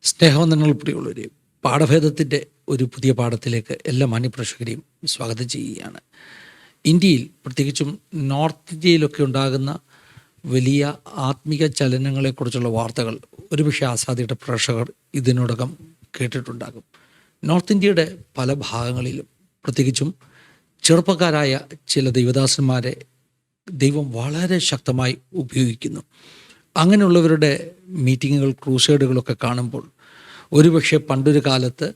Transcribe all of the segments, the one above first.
സ്നേഹവന്ദനങ്ങൾ പ്രിയമുള്ളവരെ, പാഠഭേദത്തിൻ്റെ ഒരു പുതിയ പാഠത്തിലേക്ക് എല്ലാ മാന്യപ്രേക്ഷകരെയും സ്വാഗതം ചെയ്യുകയാണ്. ഇന്ത്യയിൽ, പ്രത്യേകിച്ചും നോർത്ത് ഇന്ത്യയിലൊക്കെ ഉണ്ടാകുന്ന വലിയ ആത്മീക ചലനങ്ങളെക്കുറിച്ചുള്ള വാർത്തകൾ ഒരുപക്ഷെ ആസാദിയുടെ പ്രേക്ഷകർ ഇതിനോടകം കേട്ടിട്ടുണ്ടാകും. നോർത്ത് ഇന്ത്യയുടെ പല ഭാഗങ്ങളിലും പ്രത്യേകിച്ചും ചെറുപ്പക്കാരായ ചില ദൈവദാസന്മാരെ ദൈവം വളരെ ശക്തമായി ഉപയോഗിക്കുന്നു. അങ്ങനെയുള്ളവരുടെ മീറ്റിങ്ങുകൾ, ക്രൂസേഡുകളൊക്കെ കാണുമ്പോൾ ഒരുപക്ഷെ പണ്ടൊരു കാലത്ത്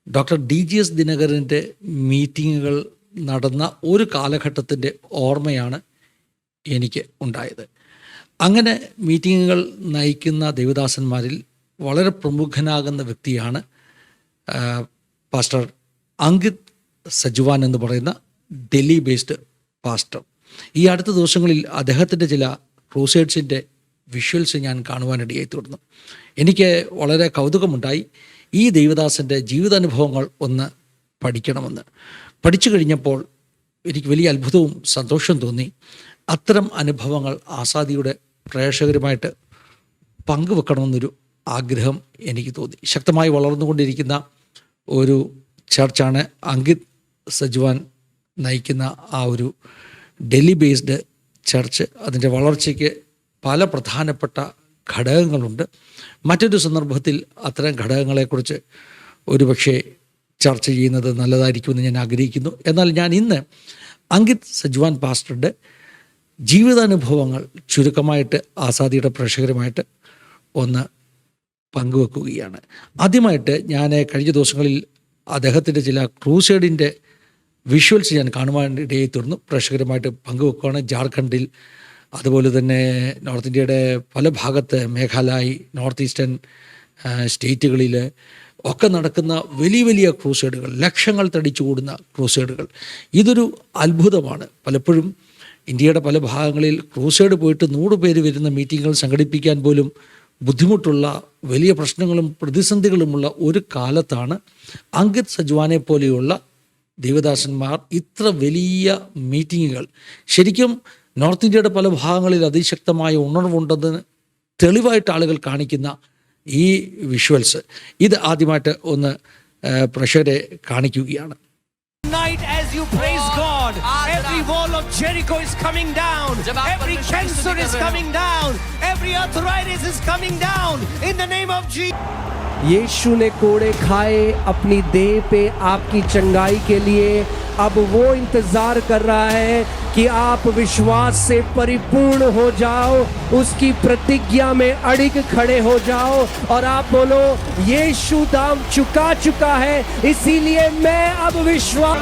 ഡോക്ടർ DGS ദിനകരൻ്റെ മീറ്റിങ്ങുകൾ നടന്ന ഒരു കാലഘട്ടത്തിൻ്റെ ഓർമ്മയാണ് എനിക്ക് ഉണ്ടായത്. അങ്ങനെ മീറ്റിങ്ങുകൾ നയിക്കുന്ന ദൈവദാസന്മാരിൽ വളരെ പ്രമുഖനാകുന്ന വ്യക്തിയാണ് പാസ്റ്റർ അങ്കിത് സജ്വാൻ എന്ന് പറയുന്ന ഡൽഹി ബേസ്ഡ് പാസ്റ്റർ. ഈ അടുത്ത ദിവസങ്ങളിൽ അദ്ദേഹത്തിൻ്റെ ചില ക്രൂസേഡ്സിൻ്റെ വിഷ്വൽസ് ഞാൻ കാണുവാനിടയായി തീർന്നു. എനിക്ക് വളരെ കൗതുകമുണ്ടായി. ഈ ദൈവദാസൻ്റെ ജീവിതാനുഭവങ്ങൾ ഒന്ന് പഠിക്കണമെന്ന്. പഠിച്ചു കഴിഞ്ഞപ്പോൾ എനിക്ക് വലിയ അത്ഭുതവും സന്തോഷവും തോന്നി. അത്തരം അനുഭവങ്ങൾ ആസാദിയുടെ പ്രേക്ഷകരുമായിട്ട് പങ്കുവെക്കണമെന്നൊരു ആഗ്രഹം എനിക്ക് തോന്നി. ശക്തമായി വളർന്നുകൊണ്ടിരിക്കുന്ന ഒരു ചർച്ചാണ് അങ്കിത് സജ്വാൻ നയിക്കുന്ന ആ ഒരു ഡൽഹി ബേസ്ഡ് ചർച്ച്. അതിൻ്റെ വളർച്ചയ്ക്ക് പല പ്രധാനപ്പെട്ട ഘടകങ്ങളുണ്ട്. മറ്റൊരു സന്ദർഭത്തിൽ അത്തരം ഘടകങ്ങളെക്കുറിച്ച് ഒരുപക്ഷെ ചർച്ച ചെയ്യുന്നത് നല്ലതായിരിക്കുമെന്ന് ഞാൻ ആഗ്രഹിക്കുന്നു. എന്നാൽ ഞാൻ ഇന്ന് അങ്കിത് സജ്വാൻ പാസ്റ്ററുടെ ജീവിതാനുഭവങ്ങൾ ചുരുക്കമായിട്ട് ആസാദിയുടെ പ്രേക്ഷകരുമായിട്ട് ഒന്ന് പങ്കുവെക്കുകയാണ്. ആദ്യമായിട്ട് ഞാൻ കഴിഞ്ഞ ദിവസങ്ങളിൽ അദ്ദേഹത്തിൻ്റെ ചില ക്രൂസേഡിൻ്റെ വിഷ്വൽസ് ഞാൻ കാണുവാനിടയായി തീർന്നു. പ്രേക്ഷകരുമായിട്ട് പങ്കുവെക്കുകയാണ്. ജാർഖണ്ഡിൽ, അതുപോലെ തന്നെ നോർത്ത് ഇന്ത്യയുടെ പല ഭാഗത്ത്, മേഘാലയ, നോർത്ത് ഈസ്റ്റേൺ സ്റ്റേറ്റുകളിൽ ഒക്കെ നടക്കുന്ന വലിയ വലിയ ക്രൂസേഡുകൾ, ലക്ഷങ്ങൾ തടിച്ചു കൂടുന്ന ക്രൂസേഡുകൾ. ഇതൊരു അത്ഭുതമാണ്. പലപ്പോഴും ഇന്ത്യയുടെ പല ഭാഗങ്ങളിൽ ക്രൂസേഡ് പോയിട്ട് 100 പേര് വരുന്ന മീറ്റിങ്ങുകൾ സംഘടിപ്പിക്കാൻ പോലും ബുദ്ധിമുട്ടുള്ള, വലിയ പ്രശ്നങ്ങളും പ്രതിസന്ധികളുമുള്ള ഒരു കാലത്താണ് അങ്കിത് സജ്വാനെ പോലെയുള്ള ദൈവദാസന്മാർ ഇത്ര വലിയ മീറ്റിങ്ങുകൾ, ശരിക്കും നോർത്ത് ഇന്ത്യയുടെ പല ഭാഗങ്ങളിൽ അതിശക്തമായ ഉണർവുണ്ടെന്ന് തെളിവായിട്ട് ആളുകൾ കാണിക്കുന്ന ഈ വിഷ്വൽസ്, ഇത് ആദ്യമായിട്ട് ഒന്ന് പ്രേക്ഷകരെ കാണിക്കുകയാണ്. Tonight, as you praise God, every wall of Jericho is coming down, every cancer is coming down, every arthritis is coming down in the name of Jesus. यीशु ने कोड़े खाए अपनी देह पे आपकी चंगाई के लिए. अब वो इंतजार कर रहा है कि आप विश्वास से परिपूर्ण हो जाओ, उसकी प्रतिज्ञा में अड़िग खड़े हो जाओ और आप बोलो, यीशु दाम चुका चुका है, इसीलिए मैं अब विश्वास.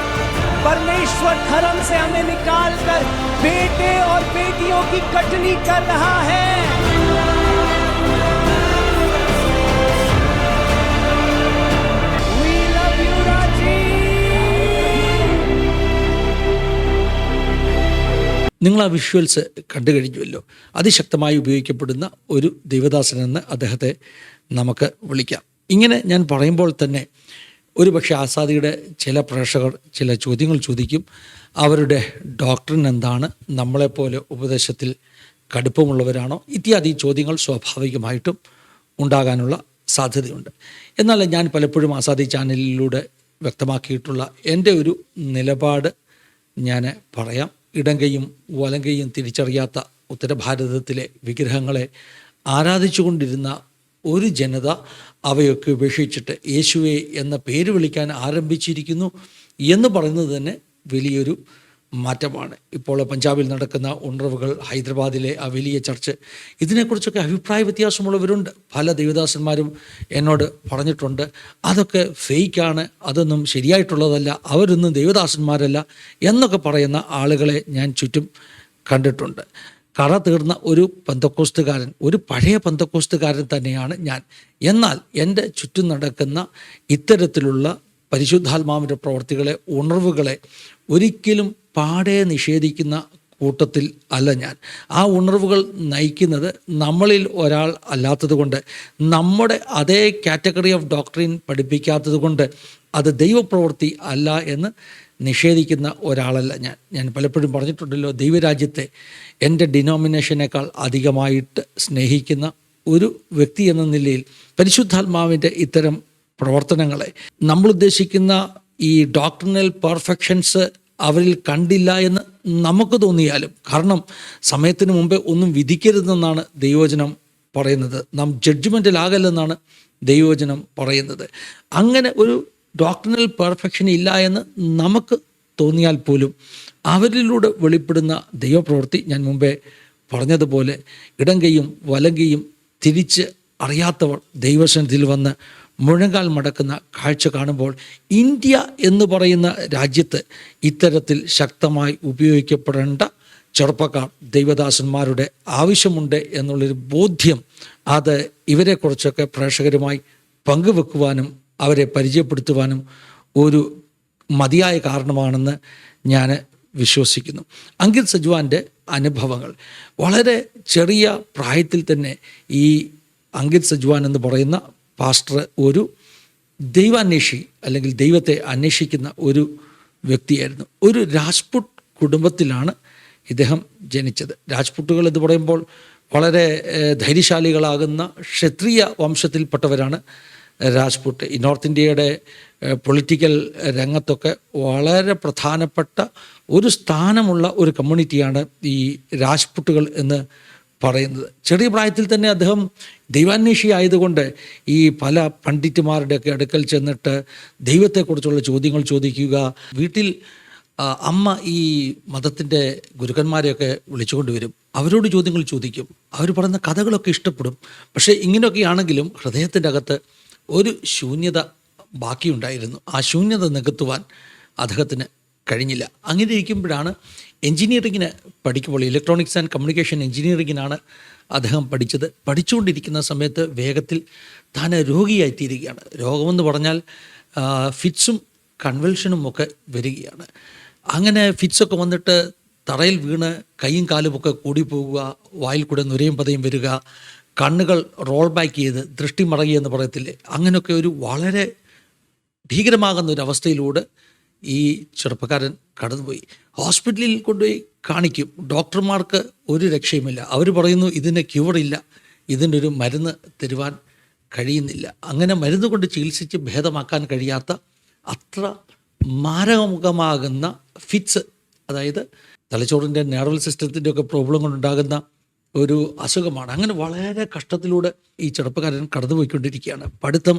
परमेश्वर धर्म से हमें निकाल कर बेटे और बेटियों की कटनी कर रहा है. നിങ്ങൾ ആ വിഷ്വൽസ് കണ്ടു കഴിഞ്ഞുവല്ലോ. അതിശക്തമായി ഉപയോഗിക്കപ്പെടുന്ന ഒരു ദൈവദാസനെന്ന് അദ്ദേഹത്തെ നമുക്ക് വിളിക്കാം. ഇങ്ങനെ ഞാൻ പറയുമ്പോൾ തന്നെ ഒരുപക്ഷെ ആസാദിയുടെ ചില പ്രേക്ഷകർ ചില ചോദ്യങ്ങൾ ചോദിക്കും. അവരുടെ ഡോക്ടറിന് എന്താണ്, നമ്മളെപ്പോലെ ഉപദേശത്തിൽ കടുപ്പമുള്ളവരാണോ, ഇത്യാദി ചോദ്യങ്ങൾ സ്വാഭാവികമായിട്ടും ഉണ്ടാകാനുള്ള സാധ്യതയുണ്ട്. എന്നാൽ ഞാൻ പലപ്പോഴും ആസാദി ചാനലിലൂടെ വ്യക്തമാക്കിയിട്ടുള്ള എൻ്റെ ഒരു നിലപാട് ഞാൻ പറയാം. ഇടങ്കയും വലങ്കയും തിരിച്ചറിയാത്ത ഉത്തരഭാരതത്തിലെ വിഗ്രഹങ്ങളെ ആരാധിച്ചുകൊണ്ടിരുന്ന ഒരു ജനത അവയൊക്കെ ഉപേക്ഷിച്ചിട്ട് യേശുവെ എന്ന പേര് വിളിക്കാൻ ആരംഭിച്ചിരിക്കുന്നു എന്ന് പറയുന്നത് തന്നെ വലിയൊരു മാറ്റമാണ്. ഇപ്പോൾ പഞ്ചാബിൽ നടക്കുന്ന ഉണർവുകൾ, ഹൈദരാബാദിലെ ആ വലിയ ചർച്ച്, ഇതിനെക്കുറിച്ചൊക്കെ അഭിപ്രായ വ്യത്യാസമുള്ളവരുണ്ട്. പല ദൈവദാസന്മാരും എന്നോട് പറഞ്ഞിട്ടുണ്ട്, അതൊക്കെ ഫേക്കാണ്, അതൊന്നും ശരിയായിട്ടുള്ളതല്ല, അവരൊന്നും ദൈവദാസന്മാരല്ല എന്നൊക്കെ പറയുന്ന ആളുകളെ ഞാൻ ചുറ്റും കണ്ടിട്ടുണ്ട്. കറ തീർന്ന ഒരു പെന്തക്കോസ്തുകാരൻ, ഒരു പഴയ പെന്തക്കോസ്തുകാരൻ തന്നെയാണ് ഞാൻ. എന്നാൽ എൻ്റെ ചുറ്റും നടക്കുന്ന ഇത്തരത്തിലുള്ള പരിശുദ്ധാത്മാവിൻ്റെ പ്രവർത്തികളെ, ഉണർവുകളെ ഒരിക്കലും പാടെ നിഷേധിക്കുന്ന കൂട്ടത്തിൽ അല്ല ഞാൻ. ആ ഉണർവുകൾ നയിക്കുന്നത് നമ്മളിൽ ഒരാൾ അല്ലാത്തത് കൊണ്ട്, നമ്മുടെ അതേ കാറ്റഗറി ഓഫ് ഡോക്ട്രിൻ പഠിപ്പിക്കാത്തത് കൊണ്ട് അത് ദൈവപ്രവൃത്തി അല്ല എന്ന് നിഷേധിക്കുന്ന ഒരാളല്ല ഞാൻ പലപ്പോഴും പറഞ്ഞിട്ടുണ്ടല്ലോ, ദൈവരാജ്യത്തെ എൻ്റെ ഡിനോമിനേഷനേക്കാൾ അധികമായിട്ട് സ്നേഹിക്കുന്ന ഒരു വ്യക്തി എന്ന നിലയിൽ പരിശുദ്ധാത്മാവിൻ്റെ ഇത്തരം പ്രവർത്തനങ്ങളെ നമ്മൾ ഉദ്ദേശിക്കുന്ന ഈ ഡോക്ടറിനൽ പെർഫെക്ഷൻസ് അവരിൽ കണ്ടില്ല എന്ന് നമുക്ക് തോന്നിയാലും, കാരണം സമയത്തിന് മുമ്പേ ഒന്നും വിധിക്കരുതെന്നാണ് ദൈവവചനം പറയുന്നത്, നാം ജഡ്ജ്മെൻറ്റിലാകല്ലെന്നാണ് ദൈവവചനം പറയുന്നത്. അങ്ങനെ ഒരു ഡോക്ടറിനൽ പെർഫെക്ഷൻ ഇല്ല എന്ന് നമുക്ക് തോന്നിയാൽ പോലും അവരിലൂടെ വെളിപ്പെടുന്ന ദൈവപ്രവൃത്തി ഞാൻ മുമ്പേ പറഞ്ഞതുപോലെ ഇടം കൈയും വലം കൈയും തിരിച്ച് അറിയാത്തവർ ദൈവസന്നിധിയിൽ വന്ന് മുഴങ്കാൽ മടക്കുന്ന കാഴ്ച കാണുമ്പോൾ ഇന്ത്യ എന്ന് പറയുന്ന രാജ്യത്ത് ഇത്തരത്തിൽ ശക്തമായി ഉപയോഗിക്കപ്പെടേണ്ട ചെറുപ്പക്കാർ ദൈവദാസന്മാരുടെ ആവശ്യമുണ്ട് എന്നുള്ളൊരു ബോധ്യം അത് ഇവരെക്കുറിച്ചൊക്കെ പ്രേക്ഷകരുമായി പങ്കുവെക്കുവാനും അവരെ പരിചയപ്പെടുത്തുവാനും ഒരു മതിയായ കാരണമാണെന്ന് ഞാൻ വിശ്വസിക്കുന്നു. അങ്കിത് സജ്വാൻ്റെ അനുഭവങ്ങൾ വളരെ ചെറിയ പ്രായത്തിൽ തന്നെ ഈ അങ്കിത് സജ്വാൻ എന്ന് പറയുന്ന പാസ്റ്റർ ഒരു ദൈവാന്വേഷി അല്ലെങ്കിൽ ദൈവത്തെ അന്വേഷിക്കുന്ന ഒരു വ്യക്തിയായിരുന്നു. ഒരു രാജ്പുട്ട് കുടുംബത്തിലാണ് ഇദ്ദേഹം ജനിച്ചത്. രാജ്പുട്ടുകൾ എന്ന് പറയുമ്പോൾ വളരെ ധൈര്യശാലികളാകുന്ന ക്ഷത്രിയ വംശത്തിൽപ്പെട്ടവരാണ് രാജ്പുട്ട്. ഈ നോർത്ത് ഇന്ത്യയുടെ പൊളിറ്റിക്കൽ രംഗത്തൊക്കെ വളരെ പ്രധാനപ്പെട്ട ഒരു സ്ഥാനമുള്ള ഒരു കമ്മ്യൂണിറ്റിയാണ് ഈ രാജ്പുട്ടുകൾ എന്ന് പറയുന്നത്. ചെറിയ പ്രായത്തിൽ തന്നെ അദ്ദേഹം ദൈവാന്വേഷി ആയതുകൊണ്ട് ഈ പല പണ്ഡിറ്റുമാരുടെയൊക്കെ അടുക്കൽ ചെന്നിട്ട് ദൈവത്തെക്കുറിച്ചുള്ള ചോദ്യങ്ങൾ ചോദിക്കുക. വീട്ടിൽ അമ്മ ഈ മതത്തിൻ്റെ ഗുരുക്കന്മാരെയൊക്കെ വിളിച്ചുകൊണ്ട് വരും, അവരോട് ചോദ്യങ്ങൾ ചോദിക്കും, അവർ പറയുന്ന കഥകളൊക്കെ ഇഷ്ടപ്പെടും. പക്ഷേ ഇങ്ങനെയൊക്കെയാണെങ്കിലും ഹൃദയത്തിൻ്റെ അകത്ത് ഒരു ശൂന്യത ബാക്കിയുണ്ടായിരുന്നു. ആ ശൂന്യത നികത്തുവാൻ അദ്ദേഹത്തിന് കഴിഞ്ഞില്ല. അങ്ങനെ ഇരിക്കുമ്പോഴാണ് എൻജിനീയറിങ്ങിന് പഠിക്കുമ്പോൾ, ഇലക്ട്രോണിക്സ് ആൻഡ് കമ്മ്യൂണിക്കേഷൻ എൻജിനീയറിങ്ങിനാണ് അദ്ദേഹം പഠിച്ചത്. പഠിച്ചുകൊണ്ടിരിക്കുന്ന സമയത്ത് വേഗത്തിൽ താൻ രോഗിയായിത്തീരുകയാണ്. രോഗമെന്ന് പറഞ്ഞാൽ ഫിറ്റ്സും കൺവൽഷനും ഒക്കെ വരികയാണ്. അങ്ങനെ ഫിറ്റ്സൊക്കെ വന്നിട്ട് തറയിൽ വീണ് കൈയും കാലുമൊക്കെ കൂടിപ്പോവുക, വായിൽ കൂടെ നുരയും പതയും വരിക, കണ്ണുകൾ റോൾ ബാക്ക് ചെയ്ത് ദൃഷ്ടി മറയുക എന്ന് പറയത്തില്ലേ, അങ്ങനെയൊക്കെ ഒരു വളരെ ഭീകരമാകുന്ന ഒരു അവസ്ഥയിലൂടെ ഈ ചെറുപ്പക്കാരൻ കടന്നുപോയി. ഹോസ്പിറ്റലിൽ കൊണ്ടുപോയി കാണിക്കും, ഡോക്ടർമാർക്ക് ഒരു രക്ഷയുമില്ല. അവർ പറയുന്നു ഇതിന് ക്യൂറില്ല, ഇതിൻ്റെ ഒരു മരുന്ന് തരുവാൻ കഴിയുന്നില്ല. അങ്ങനെ മരുന്ന് കൊണ്ട് ചികിത്സിച്ച് ഭേദമാക്കാൻ കഴിയാത്ത അത്ര മാരകമുഖമാകുന്ന ഫിറ്റ്സ്, അതായത് തലച്ചോറിൻ്റെ നെർവൽ സിസ്റ്റത്തിൻ്റെ ഒക്കെ പ്രോബ്ലം കൊണ്ടുണ്ടാകുന്ന ഒരു അസുഖമാണ്. അങ്ങനെ വളരെ കഷ്ടത്തിലൂടെ ഈ ചെറുപ്പക്കാരൻ കടന്നുപോയിക്കൊണ്ടിരിക്കുകയാണ്. പഠിത്തം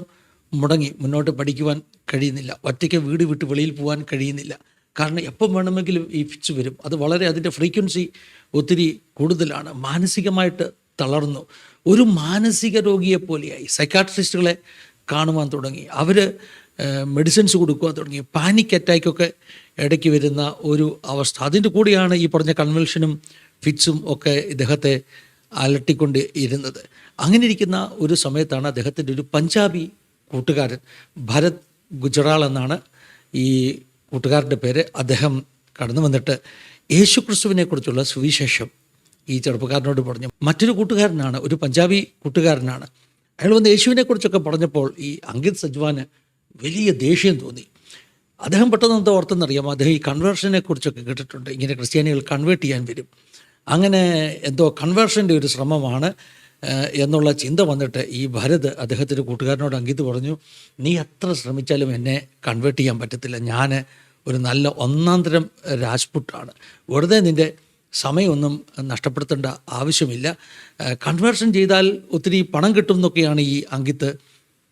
മുടങ്ങി, മുന്നോട്ട് പഠിക്കുവാൻ കഴിയുന്നില്ല, ഒറ്റയ്ക്ക് വീട് വിട്ട് വെളിയിൽ പോകാൻ കഴിയുന്നില്ല. കാരണം എപ്പം വേണമെങ്കിലും ഈ ഫിറ്റ്സ് വരും. അത് വളരെ അതിൻ്റെ ഫ്രീക്വൻസി ഒത്തിരി കൂടുതലാണ്. മാനസികമായിട്ട് തളർന്നു, ഒരു മാനസിക രോഗിയെ പോലെയായി. സൈക്കാട്രിസ്റ്റുകളെ കാണുവാൻ തുടങ്ങി, അവർ മെഡിസിൻസ് കൊടുക്കുവാൻ തുടങ്ങി. പാനിക് അറ്റാക്കൊക്കെ ഇടയ്ക്ക് വരുന്ന ഒരു അവസ്ഥ. അതിൻ്റെ കൂടെയാണ് ഈ പറഞ്ഞ കൺവൽഷനും ഫിറ്റ്സും ഒക്കെ ഇദ്ദേഹത്തെ അലട്ടിക്കൊണ്ട് ഇരുന്നത്. അങ്ങനെ ഇരിക്കുന്ന ഒരു സമയത്താണ് അദ്ദേഹത്തിൻ്റെ ഒരു പഞ്ചാബി കൂട്ടുകാരൻ, ഭരത് ഗുജറാൾ എന്നാണ് ഈ കൂട്ടുകാരൻ്റെ പേര്, അദ്ദേഹം കടന്നു വന്നിട്ട് യേശുക്രിസ്തുവിനെക്കുറിച്ചുള്ള സുവിശേഷം ഈ ചെറുപ്പക്കാരനോട് പറഞ്ഞു. മറ്റൊരു കൂട്ടുകാരനാണ്, ഒരു പഞ്ചാബി കൂട്ടുകാരനാണ്. അയാൾ വന്ന് യേശുവിനെക്കുറിച്ചൊക്കെ പറഞ്ഞപ്പോൾ ഈ അങ്കിത് സജ്വാന് വലിയ ദേഷ്യം തോന്നി. അദ്ദേഹം പെട്ടെന്ന് എന്താ ഓർത്തെന്നറിയാമോ, അദ്ദേഹം ഈ കൺവേർഷനെ കുറിച്ചൊക്കെ കേട്ടിട്ടുണ്ട്, ഇങ്ങനെ ക്രിസ്ത്യാനികൾ കൺവേർട്ട് ചെയ്യാൻ വരും, അങ്ങനെ എന്തോ കൺവേർഷൻ്റെ ഒരു ശ്രമമാണ് എന്നുള്ള ചിന്ത വന്നിട്ട് ഈ ഭരത് അദ്ദേഹത്തിൻ്റെ കൂട്ടുകാരനോട് അങ്കിത് പറഞ്ഞു, നീ എത്ര ശ്രമിച്ചാലും എന്നെ കൺവേർട്ട് ചെയ്യാൻ പറ്റത്തില്ല, ഞാൻ ഒരു നല്ല ഒന്നാന്തരം രാജ്പുട്ടാണ്, വെറുതെ നിൻ്റെ സമയമൊന്നും നഷ്ടപ്പെടുത്തേണ്ട ആവശ്യമില്ല, കൺവേർഷൻ ചെയ്താൽ ഒത്തിരി പണം കിട്ടും എന്നൊക്കെയാണ് ഈ അങ്കിത്ത്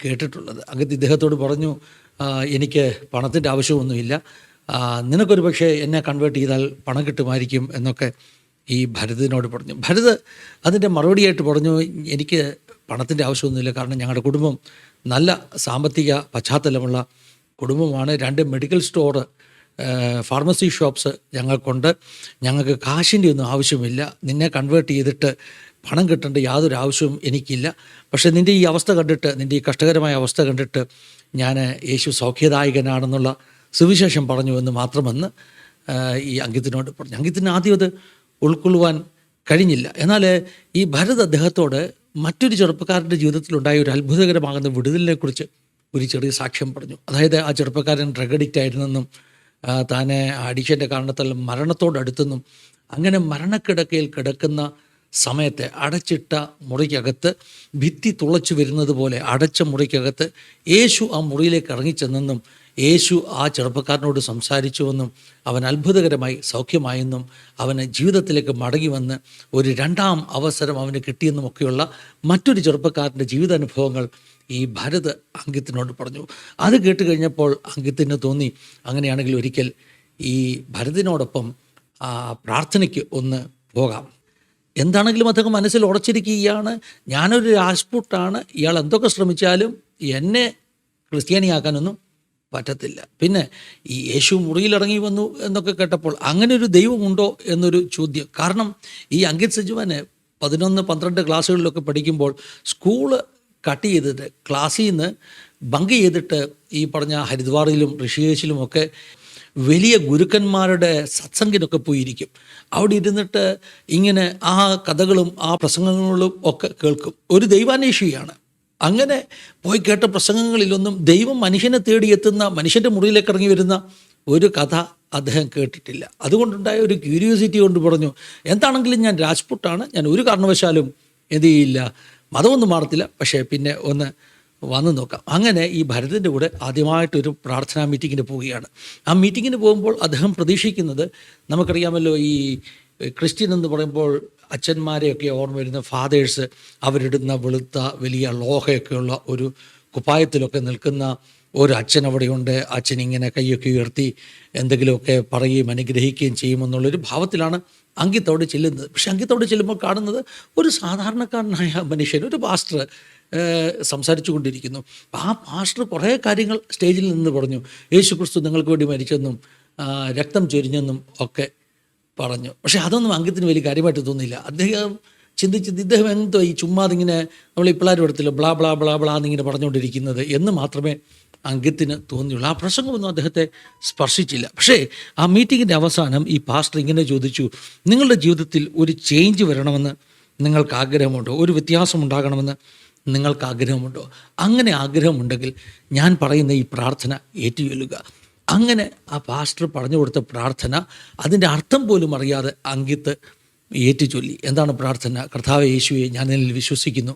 കേട്ടിട്ടുള്ളത്. അങ്കിത്ത് ഇദ്ദേഹത്തോട് പറഞ്ഞു, എനിക്ക് പണത്തിൻ്റെ ആവശ്യമൊന്നുമില്ല, നിനക്കൊരു പക്ഷേ എന്നെ കൺവേർട്ട് ചെയ്താൽ പണം കിട്ടുമായിരിക്കും എന്നൊക്കെ ഈ ഭരതിനോട് പറഞ്ഞു. ഭരത് അതിൻ്റെ മറുപടിയായിട്ട് പറഞ്ഞു, എനിക്ക് പണത്തിൻ്റെ ആവശ്യമൊന്നുമില്ല, കാരണം ഞങ്ങളുടെ കുടുംബം നല്ല സാമ്പത്തിക പശ്ചാത്തലമുള്ള കുടുംബമാണ്, 2 മെഡിക്കൽ സ്റ്റോർ, ഫാർമസി ഷോപ്സ് ഞങ്ങൾക്കുണ്ട്, ഞങ്ങൾക്ക് കാശിൻ്റെ ഒന്നും ആവശ്യമില്ല, നിന്നെ കൺവേർട്ട് ചെയ്തിട്ട് പണം കിട്ടേണ്ട യാതൊരു ആവശ്യവും എനിക്കില്ല, പക്ഷേ നിൻ്റെ ഈ അവസ്ഥ കണ്ടിട്ട്, നിൻ്റെ ഈ കഷ്ടകരമായ അവസ്ഥ കണ്ടിട്ട് ഞാൻ യേശു സൗഖ്യദായകനാണെന്നുള്ള സുവിശേഷം പറഞ്ഞു എന്ന് മാത്രമെന്ന് ഈ അങ്കിത്തിനോട് പറഞ്ഞു. അങ്കിത്തിന് ആദ്യം അത് ഉൾക്കൊള്ളുവാൻ കഴിഞ്ഞില്ല. എന്നാൽ ഈ ഭരത് അദ്ദേഹത്തോട് മറ്റൊരു ചെറുപ്പക്കാരൻ്റെ ജീവിതത്തിലുണ്ടായ ഒരു അത്ഭുതകരമാകുന്ന വിടുതലിനെക്കുറിച്ച് ഒരു ചെറിയ സാക്ഷ്യം പറഞ്ഞു. അതായത് ആ ചെറുപ്പക്കാരൻ ഡ്രഗ് അഡിക്റ്റ് ആയിരുന്നെന്നും താനെ അഡിക്ഷൻ്റെ കാരണത്താൽ മരണത്തോടടുത്തെന്നും അങ്ങനെ മരണക്കിടക്കയിൽ കിടക്കുന്ന സമയത്തെ അടച്ചിട്ട മുറിക്കകത്ത് ഭിത്തി തുളച്ചു വരുന്നത് പോലെ അടച്ച മുറിക്കകത്ത് യേശു ആ മുറിയിലേക്ക് ഇറങ്ങിച്ചെന്നെന്നും യേശു ആ ചെറുപ്പക്കാരനോട് സംസാരിച്ചുവെന്നും അവൻ അത്ഭുതകരമായി സൗഖ്യമായെന്നും അവന് ജീവിതത്തിലേക്ക് മടങ്ങി വന്ന് ഒരു രണ്ടാം അവസരം അവന് കിട്ടിയെന്നുമൊക്കെയുള്ള മറ്റൊരു ചെറുപ്പക്കാരൻ്റെ ജീവിതാനുഭവങ്ങൾ ഈ ഭരത് അങ്കിത്തിനോട് പറഞ്ഞു. അത് കേട്ട് കഴിഞ്ഞപ്പോൾ അങ്കിത്തിന് തോന്നി, അങ്ങനെയാണെങ്കിൽ ഒരിക്കൽ ഈ ഭരതിനോടൊപ്പം പ്രാർത്ഥനയ്ക്ക് ഒന്ന് പോകാം. എന്താണെങ്കിലും അദ്ദേഹം മനസ്സിൽ ഉറച്ചിരിക്കുകയാണ്, ഞാനൊരു രാജ്പുട്ടാണ്, ഇയാൾ എന്തൊക്കെ ശ്രമിച്ചാലും എന്നെ ക്രിസ്ത്യാനിയാക്കാനൊന്നും പറ്റത്തില്ല. പിന്നെ ഈ യേശു മുറിയിലിറങ്ങി വന്നു എന്നൊക്കെ കേട്ടപ്പോൾ അങ്ങനെ ഒരു ദൈവമുണ്ടോ എന്നൊരു ചോദ്യം. കാരണം ഈ അങ്കിത് സജുവാന് 11-12 ക്ലാസ്സുകളിലൊക്കെ പഠിക്കുമ്പോൾ സ്കൂള് കട്ട് ചെയ്തിട്ട് ക്ലാസ്സിൽ നിന്ന് ബങ്ക് ചെയ്തിട്ട് ഈ പറഞ്ഞ ഹരിദ്വാറിലും ഋഷികേശിലുമൊക്കെ വലിയ ഗുരുക്കന്മാരുടെ സത്സംഗിനൊക്കെ പോയിരിക്കും. അവിടെ ഇരുന്നിട്ട് ഇങ്ങനെ ആ കഥകളും ആ പ്രസംഗങ്ങളും ഒക്കെ കേൾക്കും. ഒരു ദൈവാന്വേഷിയാണ്. അങ്ങനെ പോയി കേട്ട പ്രസംഗങ്ങളിലൊന്നും ദൈവം മനുഷ്യനെ തേടിയെത്തുന്ന, മനുഷ്യൻ്റെ മുറിയിലേക്ക് ഇറങ്ങി വരുന്ന ഒരു കഥ അദ്ദേഹം കേട്ടിട്ടില്ല. അതുകൊണ്ടുണ്ടായ ഒരു ക്യൂരിയോസിറ്റി കൊണ്ട് പറഞ്ഞു, എന്താണെങ്കിലും ഞാൻ രാജ്പുട്ടാണ്, ഞാൻ ഒരു കാരണവശാലും എന്ത് ചെയ്യില്ല, മതമൊന്നും മാറത്തില്ല, പക്ഷേ പിന്നെ ഒന്ന് വന്നു നോക്കാം. അങ്ങനെ ഈ ഭരതൻ്റെ കൂടെ ആദ്യമായിട്ടൊരു പ്രാർത്ഥനാ മീറ്റിങ്ങിന് പോവുകയാണ്. ആ മീറ്റിങ്ങിന് പോകുമ്പോൾ അദ്ദേഹം പ്രതീക്ഷിക്കുന്നത്, നമുക്കറിയാമല്ലോ ഈ ക്രിസ്ത്യൻ എന്ന് പറയുമ്പോൾ അച്ഛന്മാരെയൊക്കെ ഓർമ്മ വരുന്ന ഫാദേഴ്സ്, അവരിടുന്ന വെളുത്ത വലിയ ലോഹയൊക്കെയുള്ള ഒരു കുപ്പായത്തിലൊക്കെ നിൽക്കുന്ന ഒരു അച്ഛൻ അവിടെയുണ്ട്. അച്ഛൻ ഇങ്ങനെ കൈയൊക്കെ ഉയർത്തി എന്തെങ്കിലുമൊക്കെ പറയുകയും അനുഗ്രഹിക്കുകയും ചെയ്യുമെന്നുള്ളൊരു ഭാവത്തിലാണ് അങ്കിത്തോട് ചെല്ലുന്നത്. പക്ഷെ അങ്കിത്തോട് ചെല്ലുമ്പോൾ കാണുന്നത് ഒരു സാധാരണക്കാരനായ മനുഷ്യൻ, ഒരു പാസ്റ്റർ സംസാരിച്ചു കൊണ്ടിരിക്കുന്നു. ആ പാസ്റ്റർ കുറേ കാര്യങ്ങൾ സ്റ്റേജിൽ നിന്ന് പറഞ്ഞു. യേശു ക്രിസ്തു നിങ്ങൾക്ക് വേണ്ടി മരിച്ചെന്നും രക്തം ചൊരിഞ്ഞെന്നും ഒക്കെ പറഞ്ഞു. പക്ഷേ അതൊന്നും അങ്കിത്തിന് വലിയ കാര്യമായിട്ട് തോന്നിയില്ല. അദ്ദേഹം ചിന്തിച്ചത്, ഇദ്ദേഹം എന്തോ ഈ ചുമ്മാതിങ്ങനെ നമ്മൾ ഈ പിള്ളേർ എടുത്തില്ല ബ്ലാ ബ്ലാ ബ്ലാ ബ്ലാ എന്നിങ്ങനെ പറഞ്ഞുകൊണ്ടിരിക്കുന്നത് എന്ന് മാത്രമേ അങ്കിത്തിന് തോന്നിയുള്ളൂ. ആ പ്രസംഗമൊന്നും അദ്ദേഹത്തെ സ്പർശിച്ചില്ല. പക്ഷേ ആ മീറ്റിങ്ങിൻ്റെ അവസാനം ഈ പാസ്റ്റർ ഇങ്ങനെ ചോദിച്ചു, നിങ്ങളുടെ ജീവിതത്തിൽ ഒരു ചേഞ്ച് വരണമെന്ന് നിങ്ങൾക്ക് ആഗ്രഹമുണ്ടോ? ഒരു വ്യത്യാസം ഉണ്ടാകണമെന്ന് നിങ്ങൾക്ക് ആഗ്രഹമുണ്ടോ? അങ്ങനെ ആഗ്രഹമുണ്ടെങ്കിൽ ഞാൻ പറയുന്ന ഈ പ്രാർത്ഥന ഏറ്റുചൊല്ലുക. അങ്ങനെ ആ പാസ്റ്റർ പറഞ്ഞു കൊടുത്ത പ്രാർത്ഥന, അതിൻ്റെ അർത്ഥം പോലും അറിയാതെ അങ്കിത്ത് ഏറ്റുചൊല്ലി. എന്താണ് പ്രാർത്ഥന? കർത്താവേ യേശുവേ, ഞാൻ നിന്നിൽ വിശ്വസിക്കുന്നു,